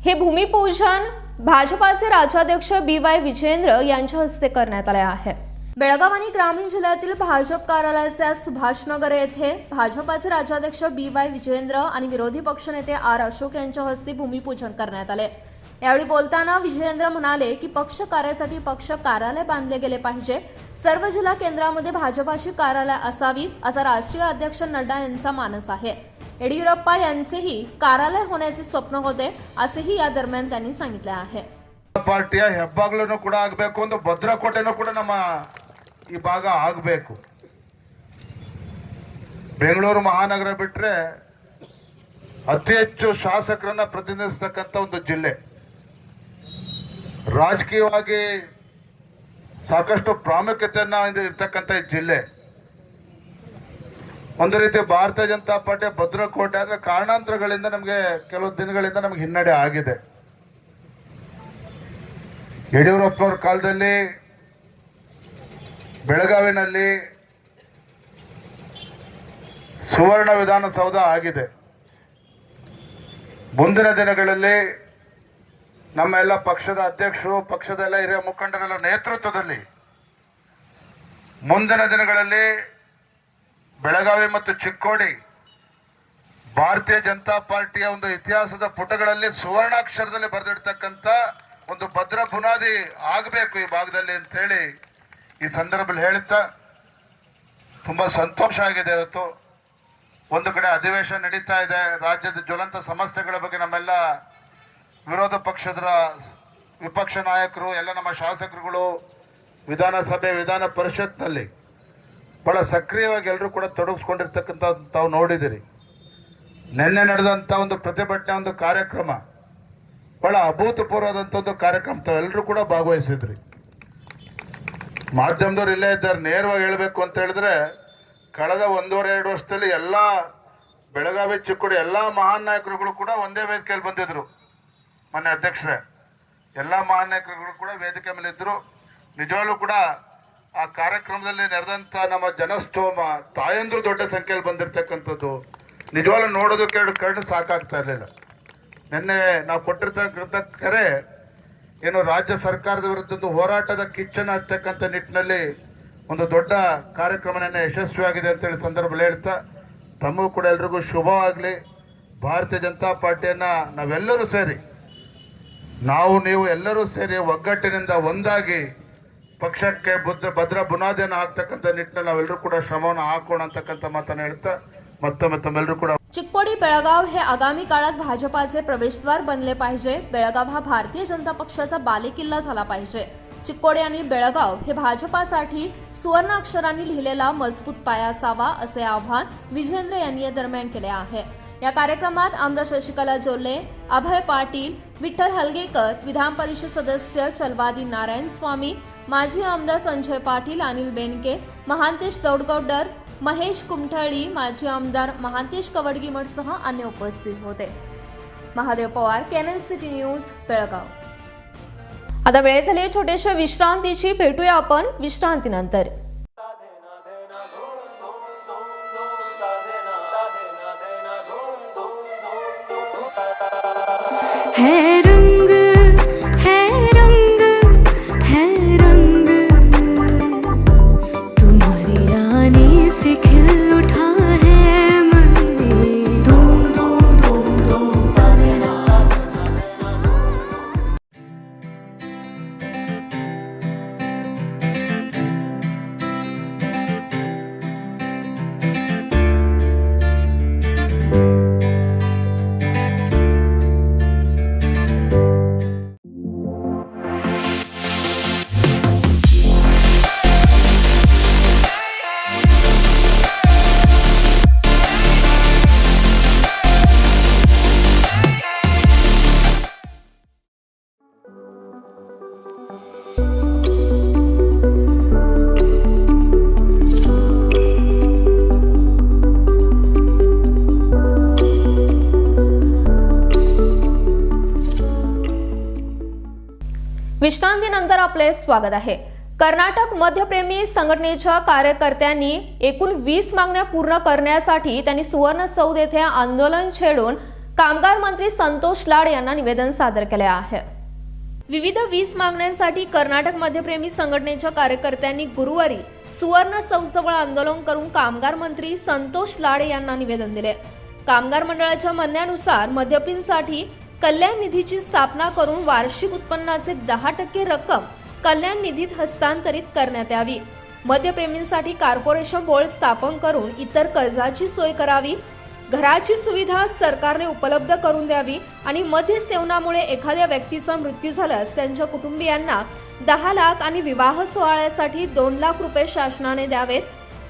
हे भूमिपूजन भाजपाचे राज्याध्यक्ष BY विजेंद्र यांच्या हस्ते करण्यात आले आहे. बेळगाव आणि ग्रामीण जिल्ह्यातील भाजप कार्यालयाचे आज सुभाषनगर येथे भाजपाचे राज्याध्यक्ष BY विजेंद्र आणि विरोधी पक्षनेते R अशोक यांच्या हस्ते भूमिपूजन करण्यात आले. यावेळी बोलताना विजेंद्र म्हणाले की पक्ष कार्यासाठी पक्ष कार्यालय बांधले गेले पाहिजे. सर्व जिल्हा केंद्रामध्ये भाजपाची कार्यालय असावी असा राष्ट्रीय अध्यक्ष नड्डा यांचा मानस आहे. येडियुरप्पा यांचेही कार्यालय होण्याचे स्वप्न होते असेही या दरम्यान त्यांनी सांगितले आहे. ಪಾರ್ಟಿಯ ಹೆಬ್ಬಾಗ್ಲೂ ಕೂಡ ಆಗಬೇಕು, ಒಂದು ಭದ್ರಕೋಟೆನೂ ಕೂಡ ನಮ್ಮ ಈ ಭಾಗ ಆಗಬೇಕು. ಬೆಂಗಳೂರು ಮಹಾನಗರ ಬಿಟ್ಟರೆ ಅತಿ ಹೆಚ್ಚು ಶಾಸಕರನ್ನ ಪ್ರತಿನಿಧಿಸತಕ್ಕಂಥ ಒಂದು ಜಿಲ್ಲೆ, ರಾಜಕೀಯವಾಗಿ ಸಾಕಷ್ಟು ಪ್ರಾಮುಖ್ಯತೆಯನ್ನ ಇರ್ತಕ್ಕಂಥ ಈ ಜಿಲ್ಲೆ. ಒಂದು ರೀತಿ ಭಾರತೀಯ ಜನತಾ ಪಾರ್ಟಿಯ ಭದ್ರಕೋಟೆ. ಆದರೆ ಕಾರಣಾಂತರಗಳಿಂದ ನಮಗೆ ಕೆಲವು ದಿನಗಳಿಂದ ನಮಗೆ ಹಿನ್ನಡೆ ಆಗಿದೆ. ಯಡಿಯೂರಪ್ಪನವ್ರ ಕಾಲದಲ್ಲಿ ಬೆಳಗಾವಿನಲ್ಲಿ ಸುವರ್ಣ ವಿಧಾನಸೌಧ ಆಗಿದೆ. ಮುಂದಿನ ದಿನಗಳಲ್ಲಿ ನಮ್ಮ ಎಲ್ಲ ಪಕ್ಷದ ಅಧ್ಯಕ್ಷರು, ಪಕ್ಷದ ಎಲ್ಲ ಹಿರಿಯ ಮುಖಂಡರೆಲ್ಲ ನೇತೃತ್ವದಲ್ಲಿ ಮುಂದಿನ ದಿನಗಳಲ್ಲಿ ಬೆಳಗಾವಿ ಮತ್ತು ಚಿಕ್ಕೋಡಿ ಭಾರತೀಯ ಜನತಾ ಪಾರ್ಟಿಯ ಒಂದು ಇತಿಹಾಸದ ಪುಟಗಳಲ್ಲಿ ಸುವರ್ಣಾಕ್ಷರದಲ್ಲಿ ಬರೆದಿಡ್ತಕ್ಕಂಥ ಒಂದು ಭದ್ರ ಬುನಾದಿ ಆಗಬೇಕು ಈ ಭಾಗದಲ್ಲಿ ಅಂತೇಳಿ ಈ ಸಂದರ್ಭದಲ್ಲಿ ಹೇಳುತ್ತಾ ತುಂಬ ಸಂತೋಷ ಆಗಿದೆ. ಇವತ್ತು ಒಂದು ಕಡೆ ಅಧಿವೇಶನ ನಡೀತಾ ಇದೆ, ರಾಜ್ಯದ ಜ್ವಲಂತ ಸಮಸ್ಯೆಗಳ ಬಗ್ಗೆ ನಮ್ಮೆಲ್ಲ ವಿರೋಧ ಪಕ್ಷದ ವಿಪಕ್ಷ ನಾಯಕರು, ಎಲ್ಲ ನಮ್ಮ ಶಾಸಕರುಗಳು ವಿಧಾನಸಭೆ ವಿಧಾನ ಪರಿಷತ್ನಲ್ಲಿ ಬಹಳ ಸಕ್ರಿಯವಾಗಿ ಎಲ್ಲರೂ ಕೂಡ ತೊಡಗಿಸ್ಕೊಂಡಿರ್ತಕ್ಕಂಥ ತಾವು ನೋಡಿದಿರಿ. ನಿನ್ನೆ ನಡೆದಂಥ ಒಂದು ಪ್ರತಿಭಟನೆ, ಒಂದು ಕಾರ್ಯಕ್ರಮ ಬಹಳ ಅಭೂತಪೂರ್ವದಂಥ ಒಂದು ಕಾರ್ಯಕ್ರಮ ತಾವೆಲ್ಲರೂ ಕೂಡ ಭಾಗವಹಿಸಿದ್ರಿ. ಮಾಧ್ಯಮದವ್ರು ಇಲ್ಲೇ ಇದ್ದಾರೆ. ನೇರವಾಗಿ ಹೇಳಬೇಕು ಅಂತ ಹೇಳಿದ್ರೆ ಕಳೆದ 1.5 ವರ್ಷದಲ್ಲಿ ಎಲ್ಲ ಬೆಳಗಾವಿ ಚಿಕ್ಕೋಡಿ ಎಲ್ಲ ಮಹಾನ್ ನಾಯಕರುಗಳು ಕೂಡ ಒಂದೇ ವೇದಿಕೆಯಲ್ಲಿ ಬಂದಿದ್ರು. ಮೊನ್ನೆ ಅಧ್ಯಕ್ಷರೇ, ಎಲ್ಲ ಮಹಾನ್ ನಾಯಕರುಗಳು ಕೂಡ ವೇದಿಕೆ ಮೇಲೆ ಇದ್ದರು. ನಿಜವಾಗ್ಲೂ ಕೂಡ ಆ ಕಾರ್ಯಕ್ರಮದಲ್ಲಿ ನೆರೆದಂಥ ನಮ್ಮ ಜನಸ್ತೋಮ ತಾಯಂದ್ರು ದೊಡ್ಡ ಸಂಖ್ಯೆಯಲ್ಲಿ ಬಂದಿರತಕ್ಕಂಥದ್ದು ನಿಜವಾಗ್ಲೂ ನೋಡೋದಕ್ಕೆ ಎರಡು ಕಣ್ಣು ಸಾಕಾಗ್ತಾ ಇರಲಿಲ್ಲ. ನಿನ್ನೆ ನಾವು ಕೊಟ್ಟಿರ್ತಕ್ಕಂಥ ಕರೆ ಏನು ರಾಜ್ಯ ಸರ್ಕಾರದ ವಿರುದ್ಧ ಹೋರಾಟದ ಕಿಚ್ಚನ್ನು ಹಚ್ಚತಕ್ಕಂಥ ನಿಟ್ಟಿನಲ್ಲಿ ಒಂದು ದೊಡ್ಡ ಕಾರ್ಯಕ್ರಮ ನಿನ್ನೆ ಯಶಸ್ವಿಯಾಗಿದೆ ಅಂತೇಳಿ ಸಂದರ್ಭದಲ್ಲಿ ಹೇಳ್ತಾ ತಮಗೂ ಕೂಡ ಎಲ್ರಿಗೂ ಶುಭವಾಗಲಿ. ಭಾರತೀಯ ಜನತಾ ಪಾರ್ಟಿಯನ್ನು ನಾವೆಲ್ಲರೂ ಸೇರಿ ನೀವು ಎಲ್ಲರೂ ಸೇರಿ ಒಗ್ಗಟ್ಟಿನಿಂದ ಒಂದಾಗಿ ಪಕ್ಷಕ್ಕೆ ಭದ್ರ ಬುನಾದಿಯನ್ನು ಹಾಕ್ತಕ್ಕಂಥ ನಿಟ್ಟಿನಲ್ಲಿ ನಾವೆಲ್ಲರೂ ಕೂಡ ಶ್ರಮವನ್ನು ಹಾಕೋಣ ಅಂತಕ್ಕಂಥ ಮಾತನ್ನು ಹೇಳ್ತಾ ಮತ್ತೊಮ್ಮೆ ತಮ್ಮೆಲ್ಲರೂ ಕೂಡ चिक्कोडी बेळगाव हे आगामी काळात भाजपाचे प्रवेशद्वार बनले पाहिजे. बेळगाव हा भारतीय जनता पक्षाचा बालेकिल्ला झाला पाहिजे. चिक्कोडी आणि बेळगाव हे भाजपासाठी सुवर्ण अक्षरांनी लिहिलेला मजबूत पाया असावा असे आवाहन विजेंद्र यांनी या दरम्यान केले आहे. या कार्यक्रमात आमदार शशिकला जोल्ले, अभय पाटील, विठ्ठल हलगेकर, विधान परिषद सदस्य चलवादी नारायण स्वामी, माजी आमदार संजय पाटील, अनिल बेनके, महांतेश दौडगौडर, महेश कुमठळी, माजी आमदार महांतेश कवडगीमठसह अन्य उपस्थित होते. Mahadev Pawar, canon city news, Belgaum. आता वेळ झाली छोट्याशा विश्रांतीची. भेटूया आपण विश्रांतीनंतर. है रंग है रंग है रंग तुम्हारी आने से खिल उठा है मन में धूम धूम धूम धूम ताने ना. विश्रांतीनंतर आपले स्वागत आहे. कर्नाटक मध्यप्रेमी संघटनेच्या कार्यकर्त्यांनी एकूण 20 मागण्या पूर्ण करण्यासाठी त्यांनी सुवर्ण सौध येथे आंदोलन छेडून कामगार मंत्री संतोष लाड यांना निवेदन सादर केले आहे. विविध 20 मागण्यांसाठी कर्नाटक मध्यप्रेमी संघटनेच्या कार्यकर्त्यांनी गुरुवारी सुवर्ण सौधजवळ आंदोलन करून कामगार मंत्री संतोष लाड यांना निवेदन दिले. कामगार मंडळाच्या म्हणण्यानुसार मध्यप्रेमींसाठी कल्याण निधीची स्थापना करून वार्षिक उत्पन्नाचे 10% रक्कम कल्याण निधीत हस्तांतरित करण्यात यावी. मध्यप्रेमींसाठी कॉर्पोरेशन बोर्ड स्थापन करून इतर कर्जाची सोय करावी. घराची सुविधा सरकारने उपलब्ध करून द्यावी आणि मद्य सेवनामुळे एखाद्या व्यक्तीचा मृत्यू झाल्यास त्यांच्या कुटुंबियांना 10 लाख आणि विवाह सोहळ्यासाठी 2 लाख रुपये शासनाने द्यावेत.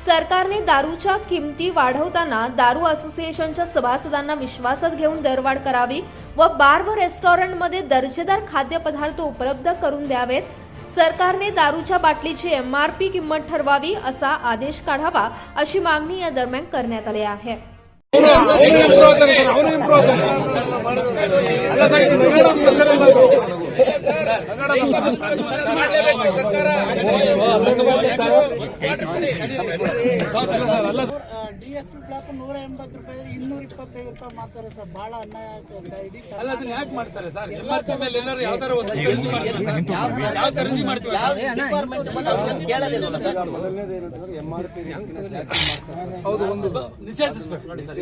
सरकारने दारूच्या किमती वाढवताना दारू असोसिएशनच्या सभासदांना विश्वासात घेऊन दरवाढ करावी व बार व रेस्टॉरंटमध्ये दर्जेदार खाद्यपदार्थ उपलब्ध करून द्यावेत. सरकारने दारूच्या बाटलीची MRP किंमत ठरवावी असा आदेश काढावा अशी मागणी या दरम्यान करण्यात आली आहे. DSP ಬ್ಲಾಕ್ 180 ರೂಪಾಯಿ 225 ರೂಪಾಯಿ ಮಾಡ್ತಾರೆ ಸರ್. ಬಹಳ ಅನ್ಯಾಯ ಆಯ್ತು. ಅಲ್ಲ ಅದನ್ನ ಯಾಕೆ ಮಾಡ್ತಾರೆ ಸರ್? MRP ಮೇಲೆ ಎಲ್ಲರೂ ಯಾವ ತರ ವಸ್ತು ಖರೀದಿ ಮಾಡ್ತಾರೆ ಸರ್? ಯಾವ ಖರೀದಿ ಮಾಡ್ತೀವಿ ಡಿಪಾರ್ಟ್ಮೆಂಟ್ ಕೇಳೋದಿಲ್ಲ ಸರ್. MRP ಜಾಸ್ತಿ ಮಾಡ್ತಾರೆ. ಹೌದು, ಒಂದು ನಿಷೇಧಿಸಬೇಕು ನೋಡಿ ಸರ್.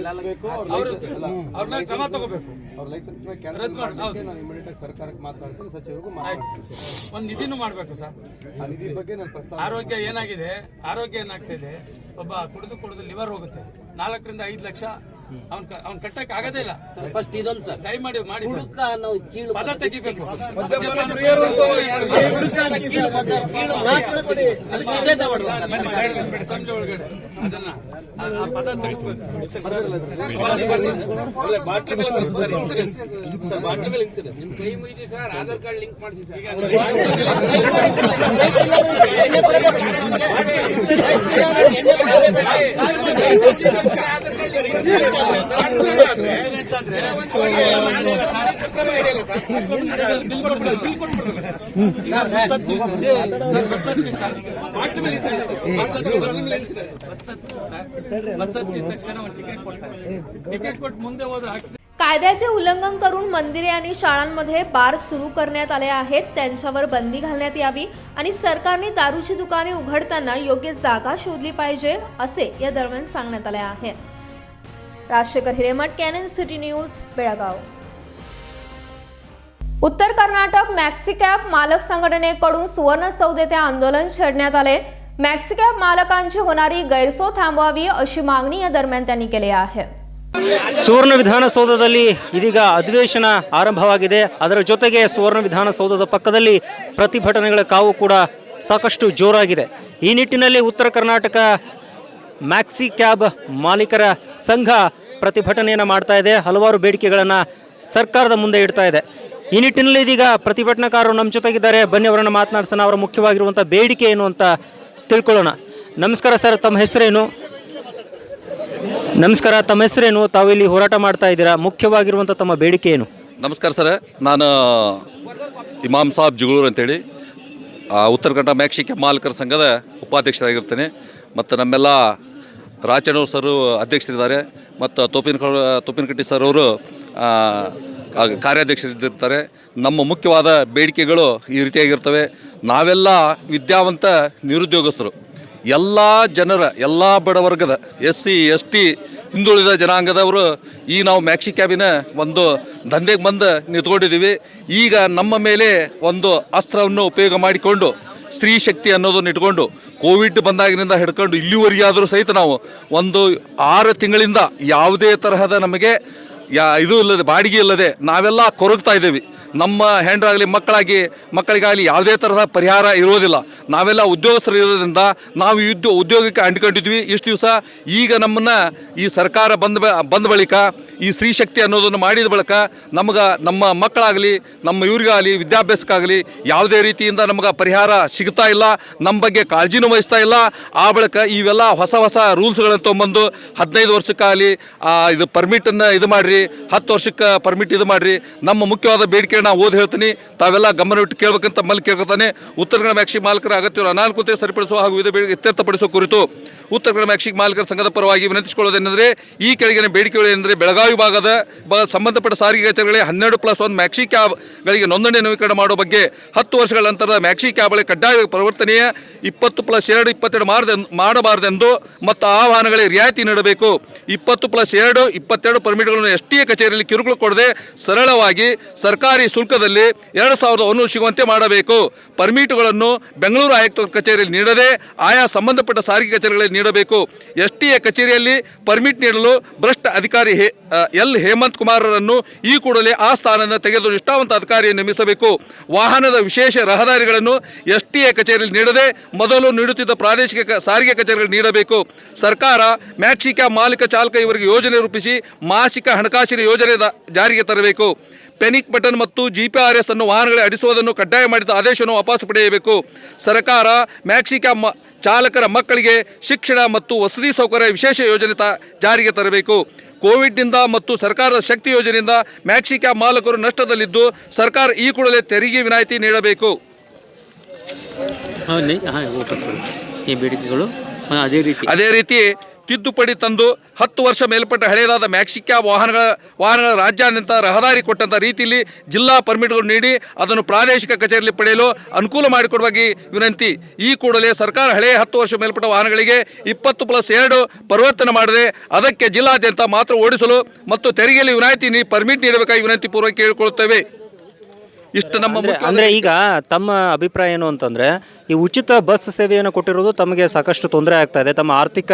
ಅವ್ರ ಮೇಲೆ ಕ್ರಮ ತಗೋಬೇಕು. ಅವ್ರ ಲೈಸೆನ್ಸ್ ರದ್ದು ಮಾಡಿ ನಾನು ಇಮಿಡಿಯೇಟ್ ಆಗಿ ಸರ್ಕಾರಕ್ಕೆ ಮಾತಾಡ್ತೀನಿ, ಸಚಿವರಿಗೂ ಮಾತಾಡ್ತೀನಿ. ಒಂದು ನಿಧಿನೂ ಮಾಡಬೇಕು ಸರ್. ಆ ನಿಧಿ ಬಗ್ಗೆ ನಾನು ಪ್ರಸ್ತಾವ. ಆರೋಗ್ಯ ಏನಾಗಿದೆ, ಆರೋಗ್ಯ ಏನಾಗ್ತಿದೆ, ಒಬ್ಬ ಕುಡಿದು ಲಿವರ್ ಹೋಗುತ್ತೆ, 4 ರಿಂದ 5 ಲಕ್ಷ ಅವ್ನ್ ಕಟ್ಟಕ್ ಆಗದೇ ಇಲ್ಲ. ಫಸ್ಟ್ ಇದೊಂದು ಸರ್ ದಯಮಾಡಿ ಮಾಡಿ ಸರ್. ಹುಡುಕ ನಾವು ಕೀಳು ಪದ ತೆಗಿಬೇಕು. ಹುಡುಕನ ಕೀಳು ಪದ ಕೀಳು ಮಾತುಗಳು ತೆಗಿಬೇಕು. ಅದಕ್ಕೆ ನಿಷೇಧ ಮಾಡುವ ಅಸೆಂಬ್ಲಿ ಒಳಗಡೆ ಅದನ್ನ ಆ ಪದ ತೆಗಿಸ್ಬೇಕು. ನಿಮ್ ಕೈ ಮುಗಿದಿ ಸರ್, ಆಧಾರ್ ಕಾರ್ಡ್ ಲಿಂಕ್ ಮಾಡಿಸಿ ಟಿಕೆट ಕೊಟ್ಟು ಮುಂದೆ ಹೋದ್ರೆ कायद्याचे उल्लंघन करून मंदिरे आणि शाळांमध्ये बार सुरू करण्यात आले आहेत, त्यांच्यावर बंदी घालण्यात यावी आणि सरकारने दारूची दुकाने उघडताना योग्य जागा शोधली पाहिजे असे या दरम्यान सांगण्यात आले आहे. Rajshekhar Hiremath, KNN city news, Belgaum. उत्तर कर्नाटक मॅक्सिकॅब मालक संघटनेकडून सुवर्ण सौद येथे आंदोलन छेडण्यात आले. मॅक्सिकॅब मालकांची होणारी गैरसोय थांबवावी अशी मागणी या दरम्यान त्यांनी केली आहे. ಸುವರ್ಣ ವಿಧಾನಸೌಧದಲ್ಲಿ ಇದೀಗ ಅಧಿವೇಶನ ಆರಂಭವಾಗಿದೆ. ಅದರ ಜೊತೆಗೆ ಸುವರ್ಣ ವಿಧಾನಸೌಧದ ಪಕ್ಕದಲ್ಲಿ ಪ್ರತಿಭಟನೆಗಳ ಕಾವು ಕೂಡ ಸಾಕಷ್ಟು ಜೋರಾಗಿದೆ. ಈ ನಿಟ್ಟಿನಲ್ಲಿ ಉತ್ತರ ಕರ್ನಾಟಕ ಮ್ಯಾಕ್ಸಿ ಕ್ಯಾಬ್ ಮಾಲೀಕರ ಸಂಘ ಪ್ರತಿಭಟನೆಯನ್ನು ಮಾಡ್ತಾ ಇದೆ. ಹಲವಾರು ಬೇಡಿಕೆಗಳನ್ನು ಸರ್ಕಾರದ ಮುಂದೆ ಇಡ್ತಾ ಇದೆ. ಈ ನಿಟ್ಟಿನಲ್ಲಿ ಇದೀಗ ಪ್ರತಿಭಟನಾಕಾರರು ನಮ್ಮ ಜೊತೆಗಿದ್ದಾರೆ. ಬನ್ನಿ ಅವರನ್ನು ಮಾತನಾಡ್ಸೋಣ. ಅವರ ಮುಖ್ಯವಾಗಿರುವಂಥ ಬೇಡಿಕೆ ಏನು ಅಂತ ತಿಳ್ಕೊಳ್ಳೋಣ. ನಮಸ್ಕಾರ ಸರ್, ತಮ್ಮ ಹೆಸರೇನು? ನಮಸ್ಕಾರ, ತಮ್ಮ ಹೆಸರೇನು? ತಾವಿಲ್ಲಿ ಹೋರಾಟ ಮಾಡ್ತಾ ಇದ್ದೀರಾ, ಮುಖ್ಯವಾಗಿರುವಂಥ ತಮ್ಮ ಬೇಡಿಕೆ ಏನು? ನಮಸ್ಕಾರ ಸರ್, ನಾನು ಇಮಾಮ್ ಸಾಬ್ ಜುಗಳೂರು ಅಂತೇಳಿ ಉತ್ತರ ಕನ್ನಡ ಮ್ಯಾಕ್ಸಿ ಕ್ಯಾಬ್ ಮಾಲೀಕರ ಸಂಘದ ಉಪಾಧ್ಯಕ್ಷರಾಗಿರ್ತೇನೆ. ಮತ್ತು ನಮ್ಮೆಲ್ಲ ರಾಚನೂರು ಸರು ಅಧ್ಯಕ್ಷರಿದ್ದಾರೆ ಮತ್ತು ತೋಪಿನಕಟ್ಟಿ ಸರ್ ಅವರು ಕಾರ್ಯಾಧ್ಯಕ್ಷರಿರ್ತಾರೆ. ನಮ್ಮ ಮುಖ್ಯವಾದ ಬೇಡಿಕೆಗಳು ಈ ರೀತಿಯಾಗಿರ್ತವೆ. ನಾವೆಲ್ಲ ವಿದ್ಯಾವಂತ ನಿರುದ್ಯೋಗಸ್ಥರು, ಎಲ್ಲ ಜನರ, ಎಲ್ಲ ಬಡವರ್ಗದ SC ST ಹಿಂದುಳಿದ ಜನಾಂಗದವರು ಈ ನಾವು ಮ್ಯಾಕ್ಸಿ ಕ್ಯಾಬಿನ ಒಂದು ದಂಧೆಗೆ ಬಂದು ನಿಂತ್ಕೊಂಡಿದ್ದೀವಿ. ಈಗ ನಮ್ಮ ಮೇಲೆ ಒಂದು ಅಸ್ತ್ರವನ್ನು ಉಪಯೋಗ ಮಾಡಿಕೊಂಡು ಸ್ತ್ರೀ ಶಕ್ತಿ ಅನ್ನೋದನ್ನು ಇಟ್ಕೊಂಡು ಕೋವಿಡ್ ಬಂದಾಗಿನಿಂದ ಹಿಡ್ಕೊಂಡು ಇಲ್ಲಿವರೆಗೆ ಆದರೂ ಸಹಿತ ನಾವು ಒಂದು 6 ತಿಂಗಳಿಂದ ಯಾವುದೇ ತರಹದ ನಮಗೆ ಇದು ಇಲ್ಲದೆ, ಬಾಡಿಗೆ ಇಲ್ಲದೆ ನಾವೆಲ್ಲ ಕೊರಗ್ತಾ ಇದ್ದೀವಿ. ನಮ್ಮ ಹೆಂಡರಾಗಲಿ ಮಕ್ಕಳಿಗಾಗಲಿ ಯಾವುದೇ ತರಹದ ಪರಿಹಾರ ಇರೋದಿಲ್ಲ. ನಾವೆಲ್ಲ ಉದ್ಯೋಗಸ್ಥರು ಇರೋದ್ರಿಂದ ನಾವು ಉದ್ಯೋಗಕ್ಕೆ ಅಂಟ್ಕೊಂಡಿದ್ವಿ ಇಷ್ಟು ದಿವಸ. ಈಗ ನಮ್ಮನ್ನು ಈ ಸರ್ಕಾರ ಬಂದ ಬಳಿಕ ಈ ಸ್ತ್ರೀ ಶಕ್ತಿ ಅನ್ನೋದನ್ನು ಮಾಡಿದ ಬಳಿಕ ನಮಗೆ ನಮ್ಮ ಮಕ್ಕಳಾಗಲಿ ನಮ್ಮ ಇವ್ರಿಗಾಗಲಿ ವಿದ್ಯಾಭ್ಯಾಸಕ್ಕಾಗಲಿ ಯಾವುದೇ ರೀತಿಯಿಂದ ನಮಗೆ ಪರಿಹಾರ ಸಿಗ್ತಾ ಇಲ್ಲ. ನಮ್ಮ ಬಗ್ಗೆ ಕಾಳಜಿನೂ ವಹಿಸ್ತಾ ಇಲ್ಲ. ಆ ಬಳಿಕ ಇವೆಲ್ಲ ಹೊಸ ರೂಲ್ಸ್ಗಳನ್ನು ತೊಗೊಂಬಂದು 15 ವರ್ಷಕ್ಕಾಗಲಿ ಇದು ಪರ್ಮಿಟನ್ನು ಇದು ಮಾಡಿರಿ, 10 ವರ್ಷಕ್ಕೆ ಪರ್ಮಿಟ್ ಇದು ಮಾಡಿರಿ. ನಮ್ಮ ಮುಖ್ಯವಾದ ಬೇಡಿಕೆ ನಾನು ಓದಿ ಹೇಳ್ತೀನಿ, ತಾವೆಲ್ಲ ಗಮನವಿಟ್ಟು ಕೇಳಬೇಕಂತ ಕೇಳ್ಕೊತಾನೆ. ಉತ್ತರ ಕನ್ನಡ ಮ್ಯಾಕ್ಸಿ ಮಾಲೀಕರ ಅಗತ್ಯವಿರುವ ಅನಾನುಕೂಲತೆ ಸರಿಪಡಿಸುವ ಹಾಗೂ ಇದು ಇತ್ಯರ್ಥಪಡಿಸುವ ಕುರಿತು ಉತ್ತರ ಕನ್ನಡ ಮ್ಯಾಕ್ಸಿ ಮಾಲೀಕರ ಸಂಘದ ಪರವಾಗಿ ವಿನಂತಿಸಿಕೊಳ್ಳೋದೇನೆಂದರೆ, ಈ ಕೆಳಗಿನ ಬೇಡಿಕೆಗಳು ಏನೆಂದರೆ, ಬೆಳಗಾವಿ ಭಾಗದ ಸಂಬಂಧಪಟ್ಟ ಸಾರಿಗೆ ಕಚೇರಿಗಳಿಗೆ 12+1 ಮ್ಯಾಕ್ಸಿ ಕ್ಯಾಬ್ಗಳಿಗೆ ನೋಂದಣಿ ನವೀಕರಣ ಮಾಡುವ ಬಗ್ಗೆ 10 ವರ್ಷಗಳ ನಂತರದ ಮ್ಯಾಕ್ಸಿ ಕ್ಯಾಬ್ಗಳಿಗೆ ಕಡ್ಡಾಯ ಪರಿವರ್ತನೆಯ 20+2 22 ಮಾಡಬಾರದೆಂದು ಮತ್ತು ಆ ವಾಹನಗಳಿಗೆ ರಿಯಾಯಿತಿ ನೀಡಬೇಕು. 20+2 22 ಪರ್ಮಿಟ್ಗಳನ್ನು STA ಕಚೇರಿಯಲ್ಲಿ ಕಿರುಕುಳ ಕೊಡದೆ ಸರಳವಾಗಿ ಸರ್ಕಾರಿ ಶುಲ್ಕದಲ್ಲಿ 2,100 ಸಿಗುವಂತೆ ಮಾಡಬೇಕು. ಪರ್ಮಿಟ್ಗಳನ್ನು ಬೆಂಗಳೂರು ಆಯುಕ್ತ ಕಚೇರಿಯಲ್ಲಿ ನೀಡದೆ ಆಯಾ ಸಂಬಂಧಪಟ್ಟ ಸಾರಿಗೆ ಕಚೇರಿಗಳಲ್ಲಿ ನೀಡಬೇಕು. STA ಕಚೇರಿಯಲ್ಲಿ ಪರ್ಮಿಟ್ ನೀಡಲು ಭ್ರಷ್ಟ ಅಧಿಕಾರಿ ಎಲ್ ಹೇಮಂತ್ ಕುಮಾರರನ್ನು ಈ ಕೂಡಲೇ ಆ ಸ್ಥಾನದಿಂದ ತೆಗೆದು ನಿಷ್ಠಾವಂತ ಅಧಿಕಾರಿಯನ್ನು ನೇಮಿಸಬೇಕು. ವಾಹನದ ವಿಶೇಷ ರಹದಾರಿಗಳನ್ನು STA ಕಚೇರಿಯಲ್ಲಿ ನೀಡದೆ ಮೊದಲು ನೀಡುತ್ತಿದ್ದ ಪ್ರಾದೇಶಿಕ ಸಾರಿಗೆ ಕಚೇರಿಗಳು ನೀಡಬೇಕು. ಸರ್ಕಾರ ಮ್ಯಾಕ್ಸಿ ಕ್ಯಾಬ್ ಮಾಲೀಕ ಚಾಲಕ ಇವರಿಗೆ ಯೋಜನೆ ರೂಪಿಸಿ ಮಾಸಿಕ ಹಣಕಾಸಿನ ಯೋಜನೆ ಜಾರಿಗೆ ತರಬೇಕು. ಪೆನಿಕ್ ಬಟನ್ ಮತ್ತು GPRS ಅನ್ನು ವಾಹನಗಳಿಗೆ ಅಡಿಸುವುದನ್ನು ಕಡ್ಡಾಯ ಮಾಡಿದ ಆದೇಶವನ್ನು ವಾಪಸ್ ಪಡೆಯಬೇಕು. ಸರ್ಕಾರ ಮ್ಯಾಕ್ಸಿ ಕ್ಯಾಬ್ ಚಾಲಕರ ಮಕ್ಕಳಿಗೆ ಶಿಕ್ಷಣ ಮತ್ತು ವಸತಿ ಸೌಕರ್ಯ ವಿಶೇಷ ಯೋಜನೆ ಜಾರಿಗೆ ತರಬೇಕು. ಕೋವಿಡ್ನಿಂದ ಮತ್ತು ಸರ್ಕಾರದ ಶಕ್ತಿ ಯೋಜನೆಯಿಂದ ಮ್ಯಾಕ್ಸಿ ಕ್ಯಾಬ್ ಮಾಲಕರು ನಷ್ಟದಲ್ಲಿದ್ದು ಸರ್ಕಾರ ಈ ಕೂಡಲೇ ತೆರಿಗೆ ವಿನಾಯಿತಿ ನೀಡಬೇಕು. ಈ ಬೇಡಿಕೆಗಳು ಅದೇ ರೀತಿ ತಿದ್ದುಪಡಿ ತಂದು 10 ವರ್ಷ ಮೇಲ್ಪಟ್ಟ ಹಳೆಯದಾದ ಮ್ಯಾಕ್ಸಿ ಕ್ಯಾಬ್ ವಾಹನಗಳ ರಾಜ್ಯಾದ್ಯಂತ ರಹದಾರಿ ಕೊಟ್ಟಂಥ ರೀತಿಯಲ್ಲಿ ಜಿಲ್ಲಾ ಪರ್ಮಿಟ್ಗಳು ನೀಡಿ ಅದನ್ನು ಪ್ರಾದೇಶಿಕ ಕಚೇರಿಯಲ್ಲಿ ಪಡೆಯಲು ಅನುಕೂಲ ಮಾಡಿಕೊಡುವಾಗಿ ವಿನಂತಿ. ಈ ಕೂಡಲೇ ಸರ್ಕಾರ ಹಳೆಯ 10 ವರ್ಷ ಮೇಲ್ಪಟ್ಟ ವಾಹನಗಳಿಗೆ 20+2 ಪರಿವರ್ತನೆ ಮಾಡದೆ ಅದಕ್ಕೆ ಜಿಲ್ಲಾದ್ಯಂತ ಮಾತ್ರ ಓಡಿಸಲು ಮತ್ತು ತೆರಿಗೆಯಲ್ಲಿ ವಿನಾಯಿತಿ ಪರ್ಮಿಟ್ ನೀಡಬೇಕಾಗಿ ವಿನಂತಿ ಪೂರ್ವಕ ಕೇಳಿಕೊಳ್ಳುತ್ತೇವೆ. ಇಷ್ಟು ನಮ್ಮ ಅಂದರೆ ಈಗ ತಮ್ಮ ಅಭಿಪ್ರಾಯ ಏನು ಅಂತಂದರೆ, ಈ ಉಚಿತ ಬಸ್ ಸೇವೆಯನ್ನು ಕೊಟ್ಟಿರೋದು ತಮಗೆ ಸಾಕಷ್ಟು ತೊಂದರೆ ಆಗ್ತಾ ಇದೆ, ತಮ್ಮ ಆರ್ಥಿಕ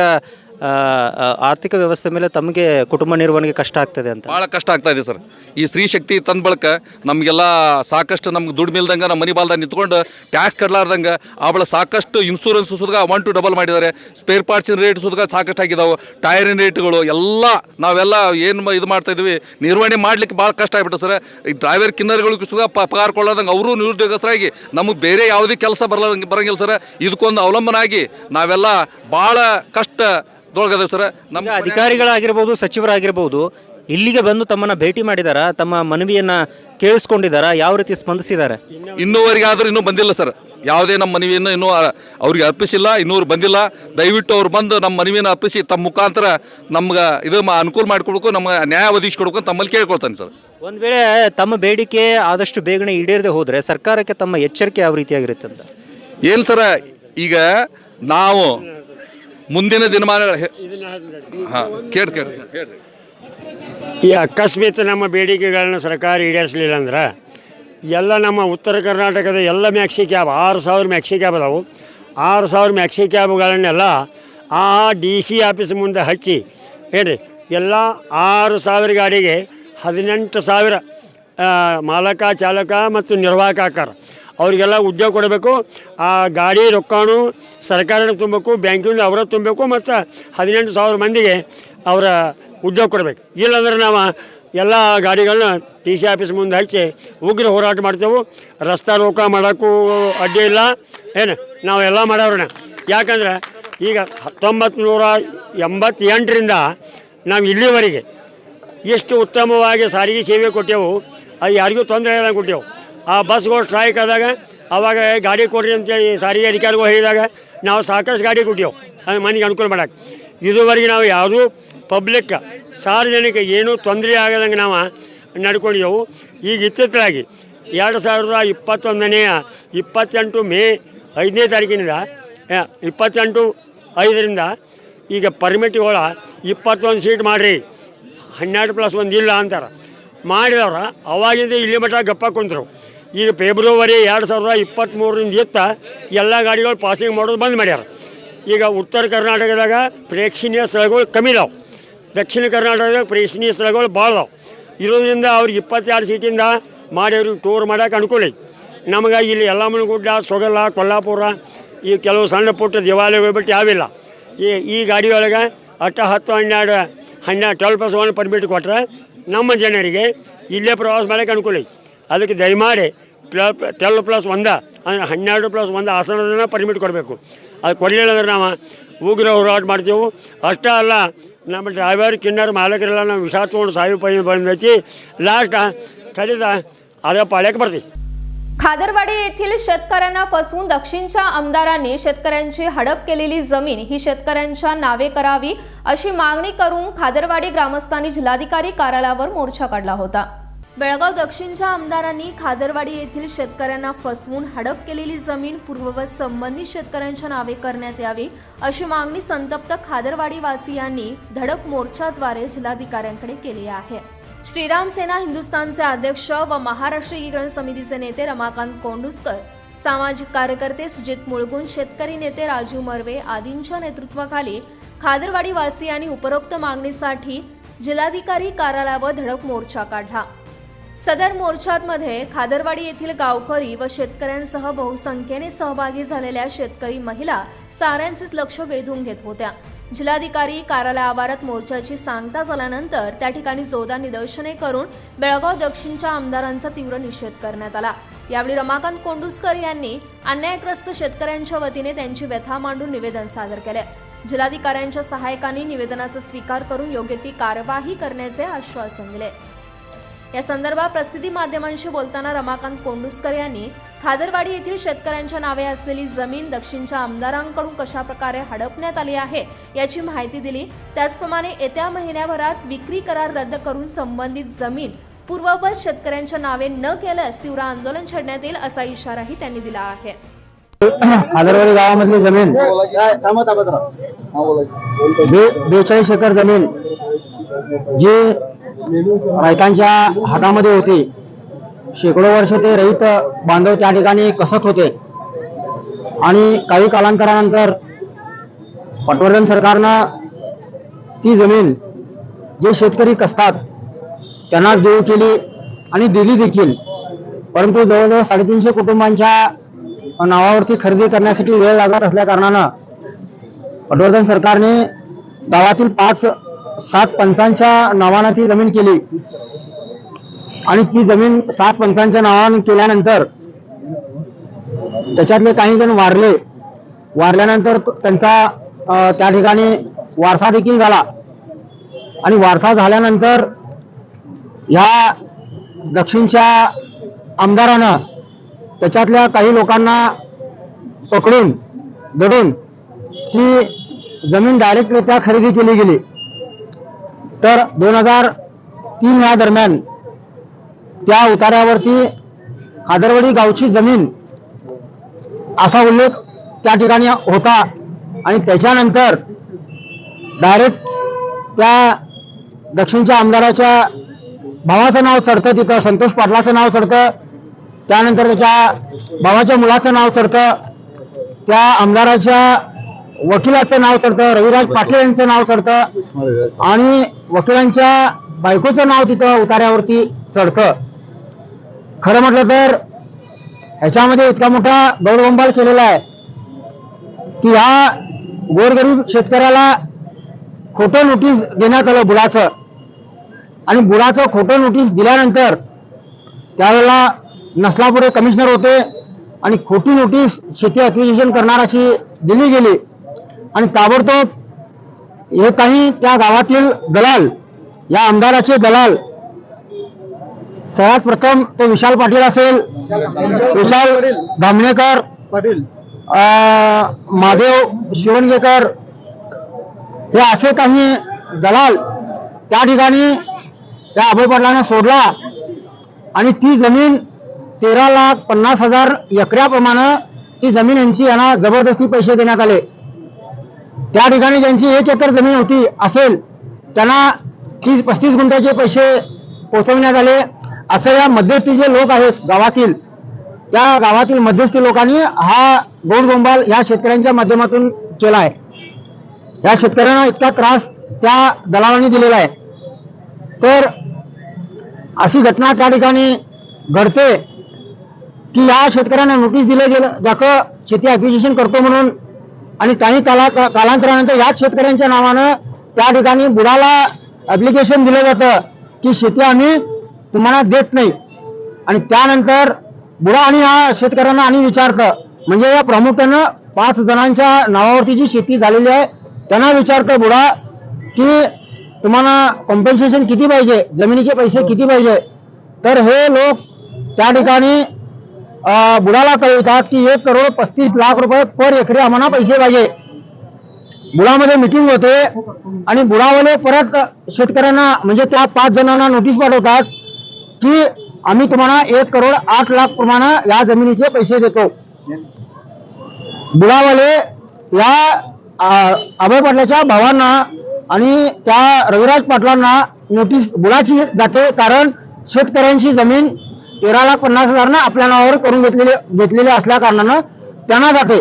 ಆರ್ಥಿಕ ವ್ಯವಸ್ಥೆ ಮೇಲೆ ತಮಗೆ ಕುಟುಂಬ ನಿರ್ವಹಣೆಗೆ ಕಷ್ಟ ಆಗ್ತದೆ ಅಂತ? ಭಾಳ ಕಷ್ಟ ಆಗ್ತಾ ಇದೆ ಸರ್. ಈ ಸ್ತ್ರೀ ಶಕ್ತಿ ತಂದ ಬಳಿಕ ನಮಗೆಲ್ಲ ಸಾಕಷ್ಟು ನಮ್ಗೆ ದುಡ್ಡು ಮಿಲ್ದಂಗೆ ನಮ್ಮ ಮನೆ ಬಾಲ್ದಾಗ ನಿಂತ್ಕೊಂಡು ಟ್ಯಾಕ್ಸ್ ಕಟ್ಲಾರ್ದಂಗೆ ಅವಳ ಸಾಕಷ್ಟು ಇನ್ಶೂರೆನ್ಸ್ ಸುದ್ಗ 1 to double ಮಾಡಿದ್ದಾರೆ. ಸ್ಪೇರ್ ಪಾರ್ಟ್ಸಿನ ರೇಟ್ ಸುದ್ಗ ಸಾಕಷ್ಟು ಆಗಿದ್ದಾವೆ. ಟೈರಿನ ರೇಟ್ಗಳು ಎಲ್ಲ ನಾವೆಲ್ಲ ಏನು ಇದು ಮಾಡ್ತಾಯಿದ್ವಿ, ನಿರ್ವಹಣೆ ಮಾಡ್ಲಿಕ್ಕೆ ಭಾಳ ಕಷ್ಟ ಆಗಿಬಿಟ್ಟು ಸರ್. ಈ ಡ್ರೈವರ್ ಕಿನ್ನರ್ಗಳಿಗೂ ಸುದ್ಗ ಪಗಾರ ಕೊಳ್ಳೋದಂಗೆ ಅವರು ನಿರುದ್ಯೋಗಸ್ಥರಾಗಿ ನಮಗೆ ಬೇರೆ ಯಾವುದೇ ಕೆಲಸ ಬರಂಗಿಲ್ಲ ಸರ್. ಇದಕ್ಕೊಂದು ಅವಲಂಬನೆ ಆಗಿ ನಾವೆಲ್ಲ ಭಾಳ ಕಷ್ಟದೊಳಗದೆ ಸರ್. ನಮ್ಮ ಅಧಿಕಾರಿಗಳಾಗಿರ್ಬೋದು, ಸಚಿವರಾಗಿರ್ಬೋದು, ಇಲ್ಲಿಗೆ ಬಂದು ತಮ್ಮನ್ನ ಭೇಟಿ ಮಾಡಿದಾರ, ತಮ್ಮ ಮನವಿಯನ್ನ ಕೇಳಿಸ್ಕೊಂಡಿದಾರ, ಯಾವ ರೀತಿ ಸ್ಪಂದಿಸಿದ್ದಾರೆ? ಇನ್ನೂವರೆಗಾದರೂ ಇನ್ನೂ ಬಂದಿಲ್ಲ ಸರ್. ಯಾವುದೇ ನಮ್ಮ ಮನವಿಯನ್ನು ಇನ್ನೂ ಅವ್ರಿಗೆ ಅರ್ಪಿಸಿಲ್ಲ, ಇನ್ನೂರು ಬಂದಿಲ್ಲ. ದಯವಿಟ್ಟು ಅವ್ರು ಬಂದು ನಮ್ಮ ಮನವಿಯನ್ನು ಅರ್ಪಿಸಿ ತಮ್ಮ ಮುಖಾಂತರ ನಮ್ಗೆ ಇದು ಅನುಕೂಲ ಮಾಡಿಕೊಡ್ಬೇಕು, ನಮ್ಗೆ ನ್ಯಾಯ ಒದಗಿಸ್ಕೊಡ್ಬೇಕು ಅಂತ ತಮ್ಮಲ್ಲಿ ಕೇಳ್ಕೊಳ್ತಾನೆ ಸರ್. ಒಂದು ವೇಳೆ ತಮ್ಮ ಬೇಡಿಕೆ ಆದಷ್ಟು ಬೇಗನೆ ಈಡೇರದೆ ಹೋದರೆ ಸರ್ಕಾರಕ್ಕೆ ತಮ್ಮ ಎಚ್ಚರಿಕೆ ಯಾವ ರೀತಿಯಾಗಿರುತ್ತೆ ಅಂತ? ಏನು ಸರ, ಈಗ ನಾವು ಮುಂದಿನ ದಿನಮಾನಗಳ ಹಾಂ ಕೇಳಿ ಈ ಅಕಸ್ಮಾತ್ ನಮ್ಮ ಬೇಡಿಕೆಗಳನ್ನ ಸರ್ಕಾರ ಈಡೇರಿಸಲಿಲ್ಲ ಅಂದ್ರೆ ಎಲ್ಲ ನಮ್ಮ ಉತ್ತರ ಕರ್ನಾಟಕದ ಎಲ್ಲ ಮ್ಯಾಕ್ಸಿ ಕ್ಯಾಬ್ 6,000 ಮ್ಯಾಕ್ಸಿ ಕ್ಯಾಬ್ ಅದಾವು. 6,000 ಮ್ಯಾಕ್ಸಿ ಕ್ಯಾಬ್ಗಳನ್ನೆಲ್ಲ DC ಆಫೀಸ್ ಮುಂದೆ ಹಚ್ಚಿ ಏನ್ರಿ ಎಲ್ಲ 6,000 ಗಾಡಿಗೆ 18,000 ಮಾಲಕ, ಚಾಲಕ ಮತ್ತು ನಿರ್ವಾಹಕ ಆಕಾರ ಅವರಿಗೆಲ್ಲ ಉದ್ಯೋಗ ಕೊಡಬೇಕು. ಆ ಗಾಡಿ ರೊಕ್ಕನೂ ಸರ್ಕಾರನ ತುಂಬಬೇಕು, ಬ್ಯಾಂಕಿಂದ ಅವರ ತುಂಬಬೇಕು, ಮತ್ತು 18,000 ಮಂದಿಗೆ ಅವರ ಉದ್ಯೋಗ ಕೊಡಬೇಕು. ಇಲ್ಲಾಂದ್ರೆ ನಾವು ಎಲ್ಲ ಗಾಡಿಗಳನ್ನ DC ಆಫೀಸ್ ಮುಂದೆ ಹಚ್ಚಿ ಉಗ್ರ ಹೋರಾಟ ಮಾಡ್ತೇವೆ. ರಸ್ತಾ ರೋಕ ಮಾಡೋಕ್ಕೂ ಅಡ್ಡಿ ಇಲ್ಲ, ಏನು ನಾವೆಲ್ಲ ಮಾಡೋರನ್ನ. ಯಾಕಂದ್ರೆ ಈಗ 1988ರಿಂದ ನಾವು ಇಲ್ಲಿವರೆಗೆ ಎಷ್ಟು ಉತ್ತಮವಾಗಿ ಸಾರಿಗೆ ಸೇವೆ ಕೊಟ್ಟೆವು, ಅದು ಯಾರಿಗೂ ತೊಂದರೆ ಇಲ್ಲ ಕೊಟ್ಟೆವು. ಆ ಬಸ್ಗಳು ಸ್ಟ್ರೈಕ್ ಆದಾಗ ಅವಾಗ ಗಾಡಿ ಕೊಡ್ರಿ ಅಂತೇಳಿ ಸಾರಿಗೆ ಅಧಿಕಾರಿಗಳು ಹೇಳಿದಾಗ ನಾವು ಸಾಕಷ್ಟು ಗಾಡಿ ಕೊಟ್ಟೆವು, ಅದು ಮನೆಗೆ ಅನುಕೂಲ ಮಾಡೋಕ್ಕೆ. ಇದುವರೆಗೆ ನಾವು ಯಾವುದೂ ಪಬ್ಲಿಕ್ ಸಾರ್ವಜನಿಕ ಏನೂ ತೊಂದರೆ ಆಗದಂಗೆ ನಾವು ನಡ್ಕೊಂಡಿದ್ದೆವು. ಈಗ ಇತ್ತಿತ್ತಲಾಗಿ 2021 ಮೇ 5ನೇ ತಾರೀಕಿನಿಂದ 28/5ರಿಂದ ಈಗ ಪರ್ಮಿಟ್ಗಳ 21 ಸೀಟ್ ಮಾಡಿರಿ, 12+1 ಇಲ್ಲ ಅಂತಾರೆ. ಮಾಡಿದವ್ರ ಅವಾಗಿಂದ ಇಲ್ಲಿ ಮಟ್ಟ ಗಪ್ಪ ಕುಂತರು. ಈಗ ಫೆಬ್ರವರಿ 2023ರಿಂದ ಎತ್ತ ಎಲ್ಲ ಗಾಡಿಗಳು ಪಾಸಿಂಗ್ ಮಾಡೋದು ಬಂದ್ ಮಾಡ್ಯಾರ. ಈಗ ಉತ್ತರ ಕರ್ನಾಟಕದಾಗ ಪ್ರೇಕ್ಷಣೀಯ ಸ್ಥಳಗಳು ಕಮ್ಮಿ ಇದಾವೆ, ದಕ್ಷಿಣ ಕರ್ನಾಟಕದಾಗ ಪ್ರೇಕ್ಷಣೀಯ ಸ್ಥಳಗಳು ಭಾಳ ಇದಾವೆ. ಇರೋದ್ರಿಂದ ಅವ್ರಿಗೆ 22 ಸೀಟಿಂದ ಮಾಡಿವ್ರಿಗೆ ಟೂರ್ ಮಾಡೋಕೆ ಅನುಕೂಲ ಐತಿ. ನಮಗೆ ಇಲ್ಲಿ ಯಲ್ಲಮ್ಮನಗುಡ್ಡ, ಸೊಗಲ, ಕೊಲ್ಲಾಪುರ ಈ ಕೆಲವು ಸಣ್ಣ ಪುಟ್ಟ ದೇವಾಲಯಗಳು ಬಿಟ್ಟು ಯಾವಿಲ್ಲ. ಈ ಗಾಡಿ ಒಳಗೆ 12+1 ಪರ್ಮಿಟ್ ಕೊಟ್ಟರೆ ನಮ್ಮ ಜನರಿಗೆ ಇಲ್ಲೇ ಪ್ರವಾಸ ಮಾಡೋಕ್ಕೆ ಅನುಕೂಲ ಐತಿ. ಅದಕ್ಕೆ ದಯಮಾಡಿ 12+1 ಅಂದರೆ 12+1 ಆಸನದನ್ನ ಪರ್ಮಿಟ್ ಕೊಡಬೇಕು. ಅದು ಕೊಡಲಿಲ್ಲ ಅಂದ್ರೆ ನಾವು ಉಗ್ರ ಹೋರಾಟ ಮಾಡ್ತೀವಿ. ಅಷ್ಟೇ ಅಲ್ಲ, ನಮ್ಮ ಡ್ರೈವರ್, ಕಿನ್ನರ್, ಮಾಲಕರೆಲ್ಲ ನಾವು ವಿಷ ತೊಗೊಂಡು ಸಾಯು ಪೈ ಬಂದೈತಿ. ಲಾಸ್ಟ್ ಖರೀದ ಅದೇ ಪಾಳ್ಯಕ್ಕೆ ಬರ್ತೀವಿ. खादरवाडी येथील शेतकऱ्यांना फसवून दक्षिणच्या आमदारांनी शेतकऱ्यांची हडप केलेली जमीन ही शेतकऱ्यांच्या नावे करावी अशी मागणी करून खादरवाडी ग्रामस्थांनी जिल्हाधिकारी कार्यालयावर मोर्चा काढला होता. बेळगाव दक्षिणच्या आमदारांनी खादरवाडी येथील शेतकऱ्यांना फसवून हडप केलेली जमीन पूर्ववत संबंधित शेतकऱ्यांच्या नावे करण्यात यावी अशी मागणी संतप्त खादरवाडी वासियांनी धडक मोर्चाद्वारे जिल्हाधिकाऱ्यांकडे केली आहे. श्रीराम सेना हिंदुस्थानचे अध्यक्ष व महाराष्ट्र एकीकरण समितीचे नेते रमाकांत कोंडुस्कर, सामाजिक कार्यकर्ते सुजित मुळगुण, शेतकरी नेते राजू मर्वे आदींच्या नेतृत्वाखाली खादरवाडी वासियांनी उपरोक्त मागणीसाठी जिल्हाधिकारी कार्यालयावर धडक मोर्चा काढला. सदर मोर्चामध्ये खादरवाडी येथील गावकरी व शेतकऱ्यांसह बहुसंख्येने सहभागी झालेल्या शेतकरी महिला साऱ्यांचेच लक्ष वेधून घेत होत्या. जिल्हाधिकारी कार्यालयाबाबत मोर्चाची सांगता झाल्यानंतर त्या ठिकाणी जोरदार निदर्शने करून बेळगाव दक्षिणच्या आमदारांचा तीव्र निषेध करण्यात आला. यावेळी रमाकांत कोंडुस्कर यांनी अन्यायग्रस्त शेतकऱ्यांच्या वतीने त्यांची व्यथा मांडून निवेदन सादर केले. जिल्हाधिकाऱ्यांच्या सहाय्यकांनी निवेदनाचा स्वीकार करून योग्य ती कार्यवाही करण्याचे आश्वासन दिले. या संदर्भात प्रसिद्धी माध्यमांशी बोलताना रमाकांत कोंडुस्कर यांनी खादरवाडी येथील शेतकऱ्यांच्या नावे असलेली जमीन दक्षिणच्या आमदारांकडून कशा प्रकारे हडपण्यात आली आहे याची माहिती दिली. त्याचप्रमाणे येत्या महिन्याभरात विक्री करार रद्द करून संबंधित जमीन पूर्ववत शेतकऱ्यांच्या नावे न केल्यास तीव्र आंदोलन छेडण्यात येईल असा इशाराही त्यांनी दिला आहे. खादरवाडी गावामधली जमीन 42 एकर जमीन जी रैतांच्या हातामध्ये होती. शेकडो वर्ष ते रहित बांधव त्या ठिकाणी कसत होते आणि काही कालांतरानंतर पटवर्धन सरकारनं ती जमीन जे शेतकरी कसतात त्यांना देऊ केली आणि दिली देखील, परंतु जवळजवळ 350 कुटुंबांच्या नावावरती खरेदी करण्यासाठी वेळ लागत असल्या कारणानं पटवर्धन सरकारने गावातील 5-7 पंचांच्या नावानं ती जमीन केली आणि ती जमीन 7 पंचांच्या नावानं केल्यानंतर त्याच्यातले काही जण वारल्यानंतर त्यांचा त्या ठिकाणी वारसा देखील झाला आणि वारसा झाल्यानंतर ह्या दक्षिणच्या आमदारानं त्याच्यातल्या काही लोकांना पकडून दडून ती जमीन डायरेक्टरित्या खरेदी केली गेली। तर 2003 या दरम्यान त्या उतार्यावरती खादरवाडी गावची जमीन असा उल्लेख त्या ठिकाणी होता आणि त्याच्यानंतर डायरेक्ट त्या दक्षिणच्या आमदाराच्या भावाचं नाव चढतं, तिथं संतोष पाटलाचं नाव चढतं, त्यानंतर त्याच्या भावाच्या मुलाचं नाव चढतं, त्या आमदाराच्या वकिलाचं नाव चढतं, रविराज पाटील यांचं नाव चढतं आणि वकिलांच्या बायकोचं नाव तिथं उतार्यावरती चढतं। खरं म्हटलं तर ह्याच्यामध्ये इतका मोठा गौडबंबाल केलेला आहे की ह्या गोरगरीब शेतकऱ्याला खोटं नोटीस देण्यात आलं बुडाचं, आणि बुडाचं खोटं नोटीस दिल्यानंतर त्यावेळेला नसलापुरे कमिशनर होते आणि खोटी नोटीस शेती ॲक्विजिशन करणाराची दिली गेली आणि ताबडतोब हे काही त्या गावातील दलाल, या आमदाराचे दलाल, सर्वात प्रथम तो विशाल पाटील असेल, विशाल धामणेकर पाटील, महादेव शिवणगेकर, हे असे काही दलाल त्या ठिकाणी त्या अभय पाटलांना सोडला आणि ती जमीन 13,50,000 एकराप्रमाणे ती जमीन यांना जबरदस्ती पैसे देण्यात आले। त्या ठिकाणी ज्यांची 1 एकर जमीन होती असेल त्यांना 30-35 गुंठ्याचे पैसे पोहोचवण्यात आले। असं या मध्यस्थी जे लोक आहेत गावातील, त्या गावातील मध्यस्थी लोकांनी हा गोंडगोंबाल या शेतकऱ्यांच्या माध्यमातून केला आहे। या शेतकऱ्यांना इतका त्रास त्या दलालांनी दिलेला आहे। तर अशी घटना त्या ठिकाणी घडते की या शेतकऱ्यांना नोटीस दिलं गेलं जातं शेती ॲक्विजिशन करतो म्हणून, आणि काही कालांतरानंतर याच शेतकऱ्यांच्या नावानं त्या ठिकाणी बुडाला ॲप्लिकेशन दिलं जातं की शेती आम्ही तुम्हाला देत नाही, आणि त्यानंतर बुडा आणि या शेतकऱ्यांना आणि विचारतं, म्हणजे या प्रामुख्यानं 5 जणांच्या नावावरती जी शेती झालेली आहे त्यांना विचारतं बुडा की तुम्हाला कॉम्पेन्सेशन किती पाहिजे, जमिनीचे पैसे किती पाहिजे। तर हे लोक त्या ठिकाणी बुडाला कळवतात की 1,35,00,000 रुपये पर एकरी आम्हाला पैसे पाहिजे। बुडामध्ये मिटिंग होते आणि बुडावाले परत शेतकऱ्यांना म्हणजे त्या 5 जणांना नोटीस पाठवतात की आम्ही तुम्हाला 1,08,00,000 प्रमाणे या जमिनीचे पैसे देतो। बुडावाले या अभय पाटलाच्या भावांना आणि त्या रविराज पाटलांना नोटीस बुडाची जाते, कारण शेतकऱ्यांची जमीन 13,50,000 आपल्या नावावर करून घेतलेली असल्या कारणानं त्यांना जाते।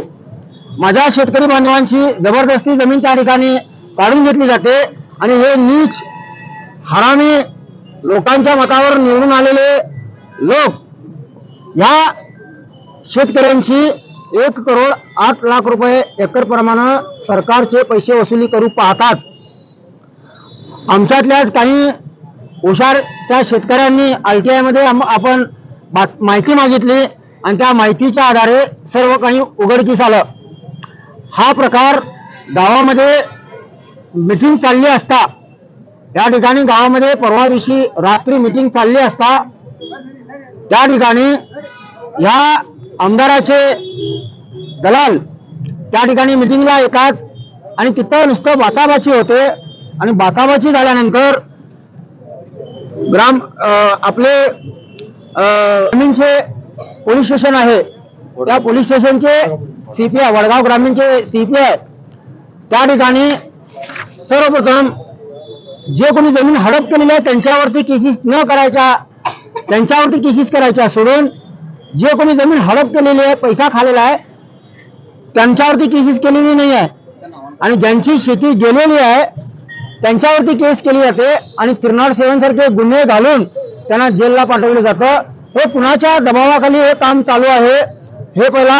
माझ्या शेतकरी बांधवांची जबरदस्ती जमीन त्या ठिकाणी काढून घेतली जाते आणि हे नीच हरामी लोकांच्या मतावर निवडून आलेले लोक या शेतकऱ्यांची 1,08,00,000 रुपये एकर प्रमाणे सरकारचे पैसे वसुली करू पाहतात। आमच्यातल्याच काही हुशार त्या शेतकऱ्यांनी RTI मध्ये आपण माहिती मागितली आणि त्या माहितीच्या आधारे सर्व काही उघडकीस आलं। हा प्रकार गावामध्ये मीटिंग चालली असता, या ठिकाणी गावामध्ये परवा दिवशी रात्री मीटिंग चालली असता त्या ठिकाणी या आमदाराचे दलाल त्या ठिकाणी मीटिंगला येतात आणि तिथं नुसतं बाचाबाची होते आणि बाचाबाची झाल्यानंतर आपले ग्रामीणचे पोलीस स्टेशन आहे, त्या पोलीस स्टेशनचे CPI, वडगाव ग्रामीणचे CPI त्या ठिकाणी सर्वप्रथम जे कोणी जमीन हडप केलेली आहे त्यांच्यावरती केसेस न करायच्या, त्यांच्यावरती केसेस करायच्या सोडून जे कोणी जमीन हडप केलेली आहे, पैसा खाल्लेला आहे, त्यांच्यावरती केसेस केलेली नाही आहे, आणि ज्यांची शेती गेलेली आहे त्यांच्यावरती केस केली जाते आणि किरनाड सेवनसारखे गुन्हे घालून त्यांना जेलला पाठवलं जातं. हे कुणाच्या दबावाखाली हे काम चालू आहे हे पहिला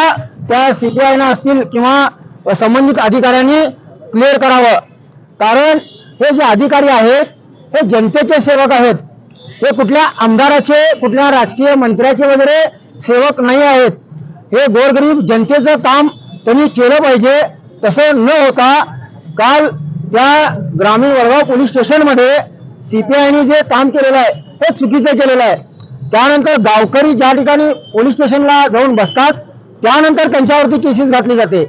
त्या CPIना असतील किंवा संबंधित अधिकाऱ्यांनी क्लिअर करावं. कारण हे जे अधिकारी आहेत हे जनतेचे सेवक आहेत. हे कुठल्या आमदाराचे कुठल्या राजकीय मंत्र्याचे वगैरे सेवक नाही आहेत. हे गोरगरीब जनतेचं काम त्यांनी केलं पाहिजे. तसं न होता काल त्या ग्रामीण वडगाव पोलीस स्टेशनमध्ये CPIने जे काम केलेलं आहे हे चुकीचं केलेलं आहे. त्यानंतर गावकरी ज्या ठिकाणी पोलीस स्टेशनला जाऊन बसतात त्यानंतर त्यांच्यावरती केसेस घातली जाते.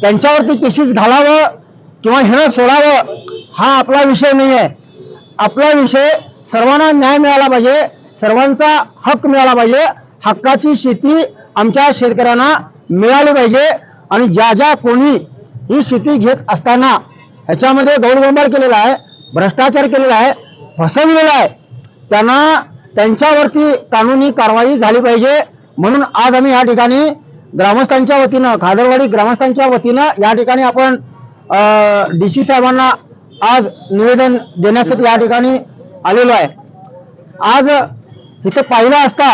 त्यांच्यावरती केसेस घालावं किंवा ह्यानं सोडावं हा आपला विषय नाही आहे. आपला विषय सर्वांना न्याय मिळाला पाहिजे, सर्वांचा हक्क मिळाला पाहिजे. हक्काची शेती आमच्या शेतकऱ्यांना मिळाली पाहिजे आणि ज्या कोणी ही शेती घेत असताना ह्याच्यामध्ये गैरव्यवहार केलेला आहे, भ्रष्टाचार केलेला आहे, फसवलेला आहे, त्यांना त्यांच्यावरती कानूनी कारवाई झाली पाहिजे. म्हणून आज आम्ही या ठिकाणी ग्रामस्थांच्या वतीनं खादरवाडी ग्रामस्थांच्या वतीनं या ठिकाणी आपण DC साहेबांना आज निवेदन देण्यासाठी या ठिकाणी आलेलो आहे. आज इथं पाहिलं असता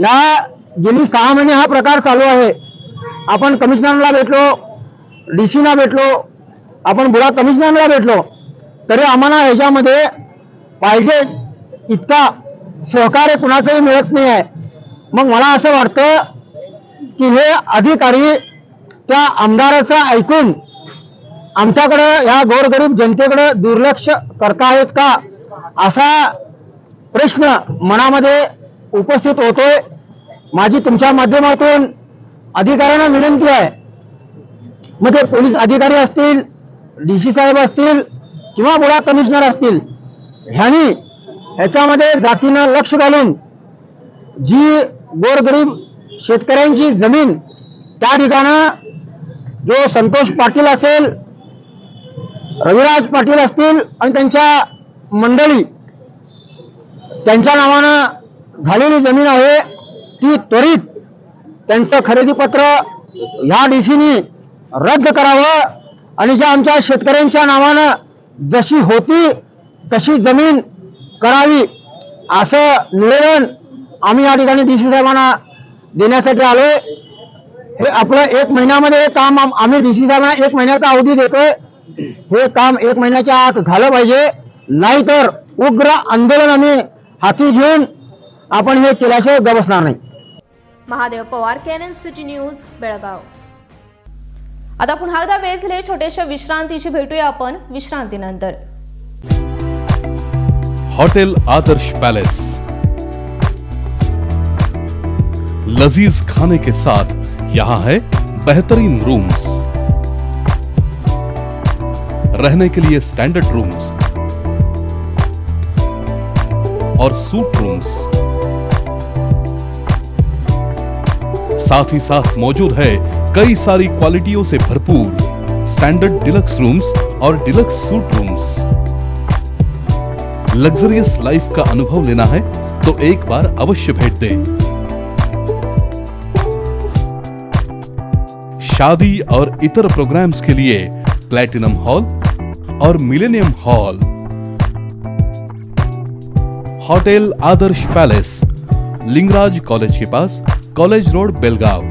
या गेली 6 महिने हा प्रकार चालू आहे. आपण कमिशनरला भेटलो, DCना भेटलो, आपण बुडा कमिशनरला भेटलो, तरी आम्हाला ह्याच्यामध्ये पाहिजे इतका सहकार्य कुणाचंही मिळत नाही आहे. मग मला असं वाटतं की हे अधिकारी त्या आमदाराचं ऐकून आमच्याकडं या गोरगरीब जनतेकडं दुर्लक्ष करतायत का असा प्रश्न मनामध्ये उपस्थित होतोय. माझी तुमच्या माध्यमातून अधिकाऱ्यांना विनंती आहे, मग ते पोलीस अधिकारी असतील, DC साहेब असतील किंवा बुडा कमिशनर असतील, ह्यांनी ह्याच्यामध्ये जातीनं लक्ष घालून जी गोरगरीब शेतकऱ्यांची जमीन त्या ठिकाणं जो संतोष पाटील असेल, रविराज पाटील असतील आणि त्यांच्या मंडळी त्यांच्या नावानं झालेली जमीन आहे ती त्वरित त्यांचं खरेदीपत्र ह्या DCनी रद्द करावं आणि ज्या आमच्या शेतकऱ्यांच्या नावानं जशी होती तशी जमीन करावी असं निवेदन आम्ही या ठिकाणी DC साहेबांना देण्यासाठी आलोय. हे आपलं 1 महिन्यामध्ये काम आम्ही DC साहेबांना 1 महिन्याचा अवधी देतोय. हे काम 1 महिन्याच्या आत झालं पाहिजे, नाहीतर उग्र आंदोलन आम्ही हाती घेऊन आपण हे केल्याशिवाय गप बसणार नाही. Mahadev Pawar, canon city news, Belgaum. आता पुन्हा एकदा वेळ झाली छोट्याशा विश्रांतीची. भेटूया आपण विश्रांतीनंतर. होटल आदर्श पैलेस, लजीज खाने के साथ यहाँ है बेहतरीन रूम्स, रहने के लिए स्टैंडर्ड रूम्स और सूट रूम्स, साथ ही साथ मौजूद है कई सारी क्वालिटियों से भरपूर स्टैंडर्ड डिलक्स रूम्स और डिलक्स सूट रूम्स। लग्जरियस लाइफ का अनुभव लेना है तो एक बार अवश्य भेंट दें। शादी और इतर प्रोग्राम्स के लिए प्लैटिनम हॉल और millennium hall. Hotel Adarsh palace, Lingaraj college के पास, college road, Belgaum.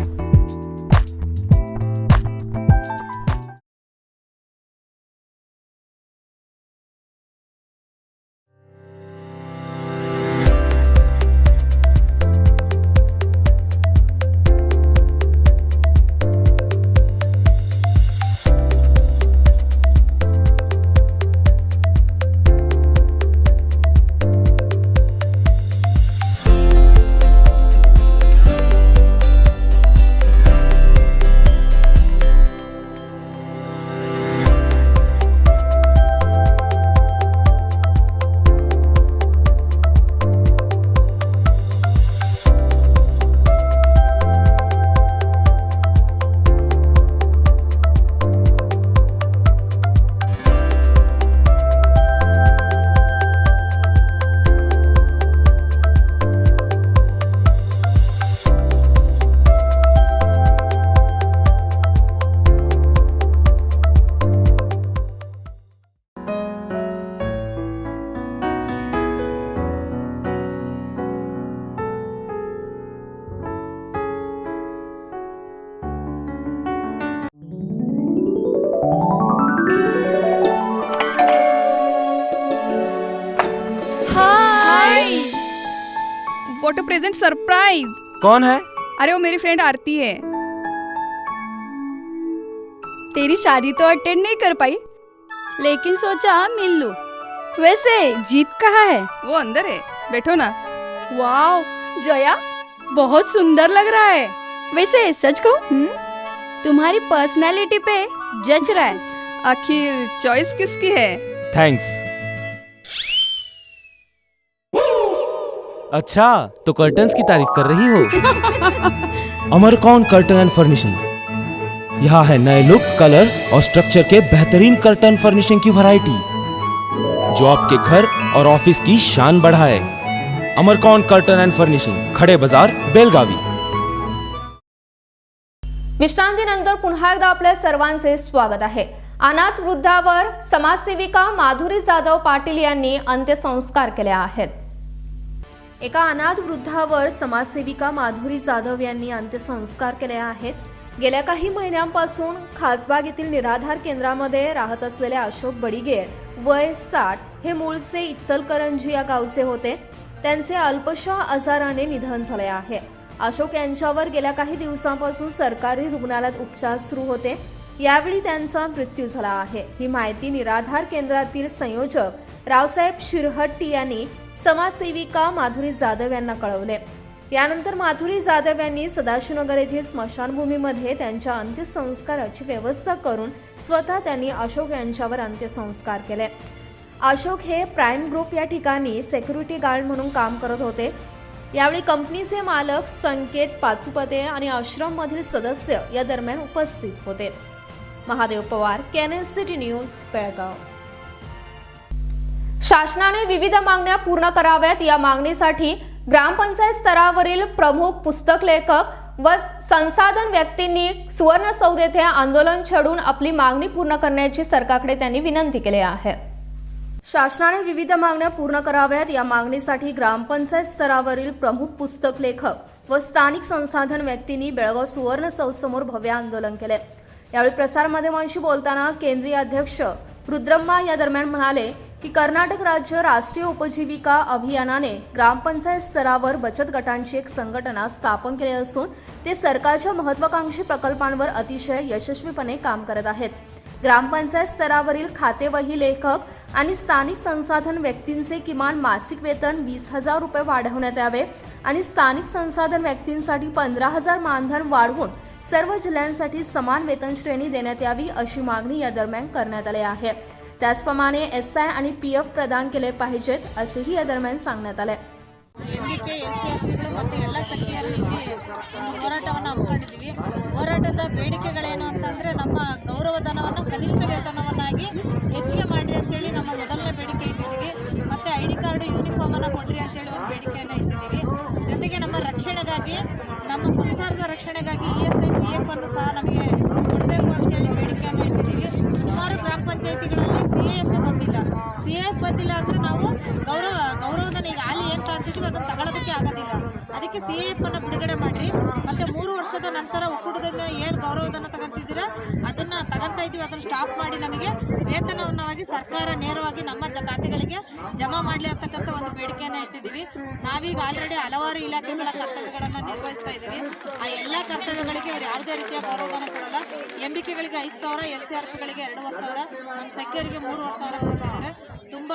Got a present surprise. कौन है? अरे वो मेरी फ्रेंड आरती है। तेरी शादी तो अटेंड नहीं कर पाई, लेकिन सोचा मिल लूं। वैसे जीत कहाँ है? वो अंदर है, बैठो ना। वाओ जया, बहुत सुंदर लग रहा है। वैसे सच कहूं, तुम्हारी पर्सनालिटी पे जज रहा है। आखिर चॉइस किसकी है? थैंक्स। अच्छा, तो कर्टन्स की तारीफ कर रही हो? अमरकौन कर्टन एंड फर्निशिंग। यहाँ है नए लुक, कलर और स्ट्रक्चर के बेहतरीन कर्टन फर्निशिंग की वैरायटी, जो आपके घर और ऑफिस की शान बढ़ाए। अमरकौन कर्टन एंड फर्निशिंग, खडे बाजार, बेलगावी। विश्रांतीनंतर पुन्हा एकदा आपल्या सर्वांचे स्वागत आहे। अनाथ वृद्धावर समाजसेविका माधुरी जाधव पाटील यांनी अंत्यसंस्कार केले आहेत। एका अनाथ वृद्धावर समाजसेविका माधुरी जाधव यांनी अंत्यसंस्कार केले आहेत। गेल्या काही महिन्यांपासून खासबाग येथील निराधार केंद्रामध्ये राहत असलेले अशोक बडिगेर वय 60 हे मूळचे इचलकरंजी या गावचे होते। त्यांचे अल्पशा आजाराने निधन झाले आहे। अशोक यांच्यावर गेल्या काही दिवसांपासून सरकारी रुग्णालयात उपचार सुरू होते, यावेळी त्यांचा मृत्यू झाला आहे। ही माहिती निराधार केंद्रातील संयोजक रावसाहेब शिरहट्टी यांनी समाजसेविका माधुरी जाधव यांना कळवले। यानंतर माधुरी जाधव यांनी सदाशिवनगर येथील स्मशानभूमीमध्ये त्यांच्या अंत्यसंस्काराची व्यवस्था करून स्वतः त्यांनी अशोक यांच्यावर अंत्यसंस्कार केले। अशोक हे प्राइम ग्रुप या ठिकाणी सिक्युरिटी गार्ड म्हणून काम करत होते। यावेळी कंपनीचे मालक संकेत पाचुपते आणि आश्रम मधील सदस्य या दरम्यान उपस्थित होते। महादेव पवार, केएनएससीटी न्यूज, बेळगाव। शासनाने विविध मागण्या पूर्ण कराव्यात या मागणीसाठी ग्रामपंचायत स्तरावरील प्रमुख पुस्तक लेखक व संसाधन व्यक्तींनी सुवर्णसौध येथे आंदोलन छेडून आपली मागणी पूर्ण करण्याची सरकारकडे त्यांनी विनंती केली आहे। शासनाने विविध मागण्या पूर्ण कराव्यात या मागणीसाठी ग्रामपंचायत स्तरावरील प्रमुख पुस्तक लेखक व स्थानिक संसाधन व्यक्तींनी बेळगाव सुवर्णसौध समोर भव्य आंदोलन केले। यावेळी प्रसारमाध्यमांशी बोलताना केंद्रीय अध्यक्ष रुद्रम्मा या दरम्यान म्हणाले की कर्नाटक राज्य राष्ट्रीय उपजीविका अभियानाने ग्रामपंचायत स्तरावर बचत गटांची एक संघटना स्थापन केली असून ते सरकारच्या महत्त्वाकांक्षी प्रकल्पांवर अतिशय यशस्वीपणे काम करत आहेत। ग्रामपंचायत स्तरावरील खातेवही लेखक आणि स्थानिक संसाधन व्यक्तींचे किमान मासिक वेतन 20,000 रुपये वाढवण्यात यावे आणि स्थानिक संसाधन व्यक्तींसाठी 15,000 मानधन वाढवून सर्व जिल्ह्यांसाठी समान वेतन श्रेणी देण्यात यावी अशी मागणी या दरम्यान करण्यात आली आहे। त्याचप्रमाणे एसआय आणि पीएफ प्रदान केले पाहिजेत असेही या दरम्यान सांगण्यात आले। ಎಲ್ಲಿಗೆ ಎಲ್ಸಿಎಫ್ಗಳು ಮತ್ತು ಎಲ್ಲ ಸಖಿಯರಿಗೆ ಒಂದು ಹೋರಾಟವನ್ನು ಹಮ್ಮಿಕೊಂಡಿದ್ದೀವಿ। ಹೋರಾಟದ ಬೇಡಿಕೆಗಳೇನು ಅಂತಂದರೆ ನಮ್ಮ ಗೌರವಧನವನ್ನು ಕನಿಷ್ಠ ವೇತನವನ್ನಾಗಿ ಹೆಚ್ಚಿಗೆ ಮಾಡಿರಿ ಅಂತೇಳಿ ನಮ್ಮ ಮೊದಲನೇ ಬೇಡಿಕೆ ಇಟ್ಟಿದ್ದೀವಿ। ಮತ್ತು ID ಕಾರ್ಡು ಯೂನಿಫಾರ್ಮನ್ನು ಕೊಡ್ರಿ ಅಂತೇಳಿ ಒಂದು ಬೇಡಿಕೆಯನ್ನು ಇಟ್ಟಿದ್ದೀವಿ। ಜೊತೆಗೆ ನಮ್ಮ ರಕ್ಷಣೆಗಾಗಿ, ನಮ್ಮ ಸಂಸಾರದ ರಕ್ಷಣೆಗಾಗಿ ESI PF ಅನ್ನು ಸಹ ನಮಗೆ ಕೊಡಬೇಕು ಅಂತೇಳಿ ಬೇಡಿಕೆಯನ್ನು ಇಟ್ಟಿದ್ದೀವಿ। ಸುಮಾರು ಗ್ರಾಮ ಪಂಚಾಯಿತಿಗಳಲ್ಲಿ CAF ಬಂದಿಲ್ಲ ಅಂದರೆ ನಾವು ಗೌರವಧನ ಈಗ ಹಾಲಿ ಏನು ಅಂತಿದ್ದೀವಿ ಅದನ್ನು ತಗೊಳ್ಳೋದಕ್ಕೆ ಆಗೋದಿಲ್ಲ। ಅದಕ್ಕೆ CAF ಅನ್ನು ಬಿಡುಗಡೆ ಮಾಡಿರಿ ಮತ್ತು 3 ವರ್ಷದ ನಂತರ ಒಕ್ಕೂಟದಿಂದ ಏನು ಗೌರವಧನ ತಗೊಂತಿದ್ದೀರಾ ಅದನ್ನು ತಗೊಂತಾ ಇದ್ದೀವಿ, ಅದನ್ನು ಸ್ಟಾಪ್ ಮಾಡಿ ನಮಗೆ ವೇತನವನ್ನಾಗಿ ಸರ್ಕಾರ ನೇರವಾಗಿ ನಮ್ಮ ಖಾತೆಗಳಿಗೆ ಜಮಾ ಮಾಡಲಿ ಅಂತಕ್ಕಂಥ ಒಂದು ಬೇಡಿಕೆಯನ್ನು ಇಟ್ಟಿದ್ದೀವಿ। ನಾವೀಗ ಆಲ್ರೆಡಿ ಹಲವಾರು ಇಲಾಖೆಗಳ ಕರ್ತವ್ಯಗಳನ್ನು ನಿರ್ವಹಿಸ್ತಾ ಇದ್ದೀವಿ। ಆ ಎಲ್ಲ ಕರ್ತವ್ಯಗಳಿಗೆ ಇವರು ಯಾವುದೇ ರೀತಿಯ ಗೌರವಧನ ಕೊಡಲ್ಲ। MBKಗಳಿಗೆ 5,000, LCRPಗಳಿಗೆ 2,500, ನಮ್ಮ ಸಖಿಯರಿಗೆ 3,500 ಕೊಡ್ತಿದ್ದಾರೆ। ತುಂಬ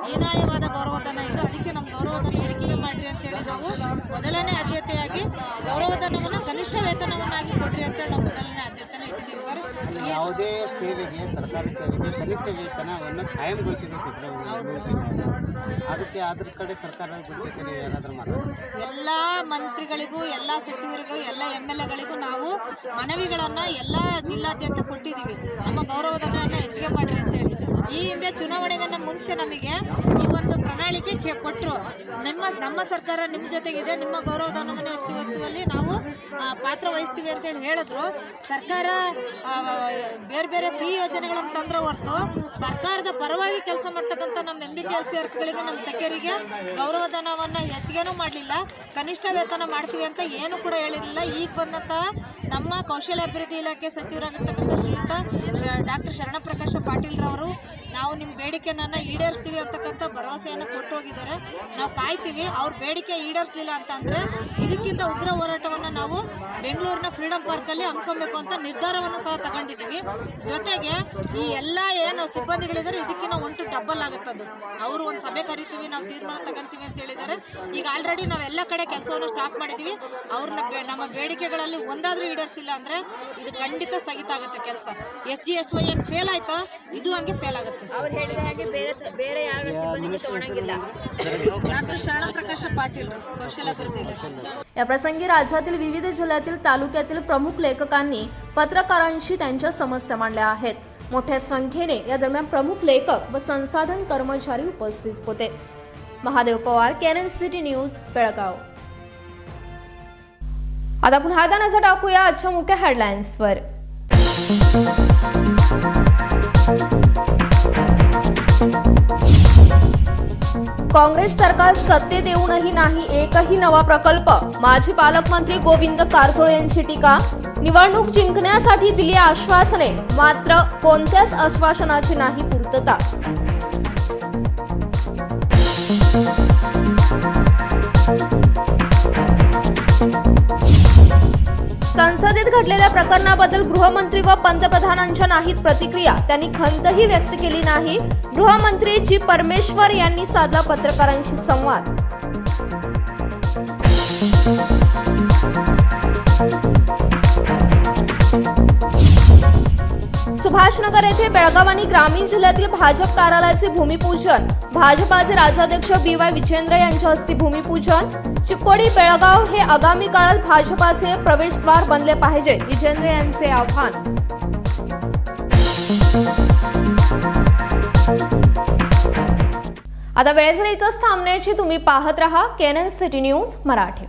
ಹೀನಾಯವಾದ ಗೌರವಧನ ಇದು। ಅದಕ್ಕೆ ನಮ್ಮ ಗೌರವಧನ ಹೆಚ್ಚಿಗೆ ಮಾಡಿರಿ ಅಂತೇಳಿ ನಾವು ಮೊದಲನೇ ಆದ್ಯತೆಯಾಗಿ ಗೌರವಧನವನ್ನು ಕನಿಷ್ಠ ವೇತನವನ್ನಾಗಿ ಕೊಡ್ರಿ ಅಂತೇಳಿ ನಾವು ಮೊದಲನೇ ಆದ್ಯತೆಯನ್ನು ಇಟ್ಟಿದ್ದೀವಿ ಸರ್। ಯಾವುದೇ ಸೇವೆಗೆ, ಸರ್ಕಾರಿ ಸೇವೆಗೆ ಕನಿಷ್ಠ ವೇತನವನ್ನು ಕಾಯಂಗೊಳಿಸಿದೆ ಸಿದ್ದರಾಮಯ್ಯ, ಅದಕ್ಕೆ ಅದ್ರ ಕಡೆ ಸರ್ಕಾರದ ಗುರುತಿಗೆ ಏನಾದರೂ ಮಾತಾಡೋದು? ಎಲ್ಲ ಮಂತ್ರಿಗಳಿಗೂ, ಎಲ್ಲ ಸಚಿವರಿಗೂ, ಎಲ್ಲ MLAಗಳಿಗೂ ನಾವು ಮನವಿಗಳನ್ನು ಎಲ್ಲ ಜಿಲ್ಲಾದ್ಯಂತ ಕೊಟ್ಟಿದ್ದೀವಿ, ನಮ್ಮ ಗೌರವಧನವನ್ನು ಹೆಚ್ಚಿಗೆ ಮಾಡಿರಿ ಅಂತೇಳಿ। ಈ ಹಿಂದೆ ಚುನಾವಣೆಗನ್ನ ಮುಂಚೆ ನಮಗೆ ಈ ಒಂದು ಪ್ರಣಾಳಿಕೆ ಕೊಟ್ಟರು, ನಮ್ಮ ಸರ್ಕಾರ ನಿಮ್ಮ ಜೊತೆಗಿದೆ, ನಿಮ್ಮ ಗೌರವಧನವನ್ನು ಹೆಚ್ಚಿಸುವಲ್ಲಿ ನಾವು ಪಾತ್ರ ವಹಿಸ್ತೀವಿ ಅಂತೇಳಿ ಹೇಳಿದ್ರು। ಸರ್ಕಾರ ಬೇರೆ ಬೇರೆ ಫ್ರೀ ಯೋಜನೆಗಳನ್ನು ತಂದ್ರೆ ಹೊರತು ಸರ್ಕಾರದ ಪರವಾಗಿ ಕೆಲಸ ಮಾಡ್ತಕ್ಕಂಥ ನಮ್ಮ MBK LCRPಗಳಿಗೆ, ನಮ್ಮ ಸಖಿಯರಿಗೆ ಗೌರವಧನವನ್ನು ಹೆಚ್ಚಿಗೆನೂ ಮಾಡಲಿಲ್ಲ, ಕನಿಷ್ಠ ವೇತನ ಮಾಡ್ತೀವಿ ಅಂತ ಏನು ಕೂಡ ಹೇಳಿರಲಿಲ್ಲ। ಈಗ ಬಂದಂತಹ ನಮ್ಮ ಕೌಶಲ್ಯಾಭಿವೃದ್ಧಿ ಇಲಾಖೆ ಸಚಿವರಾಗಿರ್ತಕ್ಕಂಥ ಶ್ರೀಯುತ ಡಾಕ್ಟರ್ ಶರಣಪ್ರಕಾಶ ಪಾಟೀಲ್ರವರು ನಾವು ನಿಮ್ಮ ಬೇಡಿಕೆನ ಈಡೇರಿಸ್ತೀವಿ ಅಂತಕ್ಕಂಥ ಭರವಸೆಯನ್ನು ಕೊಟ್ಟು ಹೋಗಿದ್ದಾರೆ. ನಾವು ಕಾಯ್ತೀವಿ. ಅವ್ರ ಬೇಡಿಕೆ ಈಡೇರಿಸಲಿಲ್ಲ ಅಂತಂದರೆ ಇದಕ್ಕಿಂತ ಉಗ್ರ ಹೋರಾಟವನ್ನು ನಾವು ಬೆಂಗಳೂರಿನ ಫ್ರೀಡಂ ಪಾರ್ಕಲ್ಲಿ ಹಮ್ಮಿಕೊಬೇಕು ಅಂತ ನಿರ್ಧಾರವನ್ನು ಸಹ ತಗೊಂಡಿದ್ದೀವಿ. ಜೊತೆಗೆ ಈ ಎಲ್ಲ ಏನು ಸಿಬ್ಬಂದಿಗಳಿದ್ದಾರೆ ಇದಕ್ಕಿಂತ ಒಂಟು ಡಬ್ಬಲ್ ಆಗುತ್ತದು. ಅವರು ಒಂದು ಸಭೆ ಕರಿತೀವಿ, ನಾವು ತೀರ್ಮಾನ ತಗೊಂತೀವಿ ಅಂತ ಹೇಳಿದ್ದಾರೆ. ಈಗ ಆಲ್ರೆಡಿ ನಾವೆಲ್ಲ ಕಡೆ ಕೆಲಸವನ್ನು ಸ್ಟಾಪ್ ಮಾಡಿದ್ದೀವಿ. ಅವ್ರನ್ನ ನಮ್ಮ ಬೇಡಿಕೆಗಳಲ್ಲಿ ಒಂದಾದರೂ ಈಡೇರಿಸಿಲ್ಲ ಅಂದರೆ ಇದು ಖಂಡಿತ ಸ್ಥಗಿತ ಆಗುತ್ತೆ ಕೆಲಸ. SGSY ಏನು ಫೇಲ್ ಆಯ್ತೋ ಇದು ಹಂಗೆ ಫೇಲ್ ಆಗುತ್ತೆ. ಅವ್ರು ಹೇಳಿದ ಹಾಗೆ ಬೇರೆ ಯಾರು ಸಿಬ್ಬಂದಿಗೆ ತಗೊಳಂಗಿಲ್ಲ. डॉक्टर शरणप्रकाश पाटील कौशल्याभिवृद्धी. या प्रसंगी राज्यातील विविध जिल्ह्यातील तालुक्यातील प्रमुख लेखकांनी पत्रकारांशी त्यांच्या समस्या मांडल्या आहेत. मोठ्या संख्येने या दरम्यान प्रमुख लेखक व संसाधन कर्मचारी उपस्थित होते. Mahadev Pawar, KNN city news, Belgaum. आता पुन्हा नजर टाकूया आजच्या मुख्य हेडलाईन्सवर. काँग्रेस सरकार सत्तेत येऊनही नाही एकही नवा प्रकल्प. माजी पालकमंत्री गोविंद कारजोळे यांची टीका. निवडणूक जिंकण्यासाठी दिली आश्वासने, मात्र कोणत्याच आश्वासनाची नाही पूर्तता. संसदेत घडलेल्या प्रकरणाबद्दल गृहमंत्री व पंतप्रधानांच्या नाहीत प्रतिक्रिया. त्यांनी खंतही व्यक्त केली नाही. गृहमंत्री जी परमेश्वर यांनी साधला पत्रकारांशी संवाद. सुभाषनगर येथे बेळगाव आणि ग्रामीण जिल्ह्यातील भाजप कार्यालयाचे भूमिपूजन. भाजपाचे राज्याध्यक्ष BY विजेंद्र यांच्या हस्ते भूमिपूजन. चिक्कोडी बेळगाव हे आगामी काळात भाजपाचे प्रवेशद्वार बनले पाहिजे, विजेंद्र यांचे आव्हान. आता वेळ झाली इथंच थांबण्याची. तुम्ही पाहत रहा केएनएन सिटी न्यूज मराठी.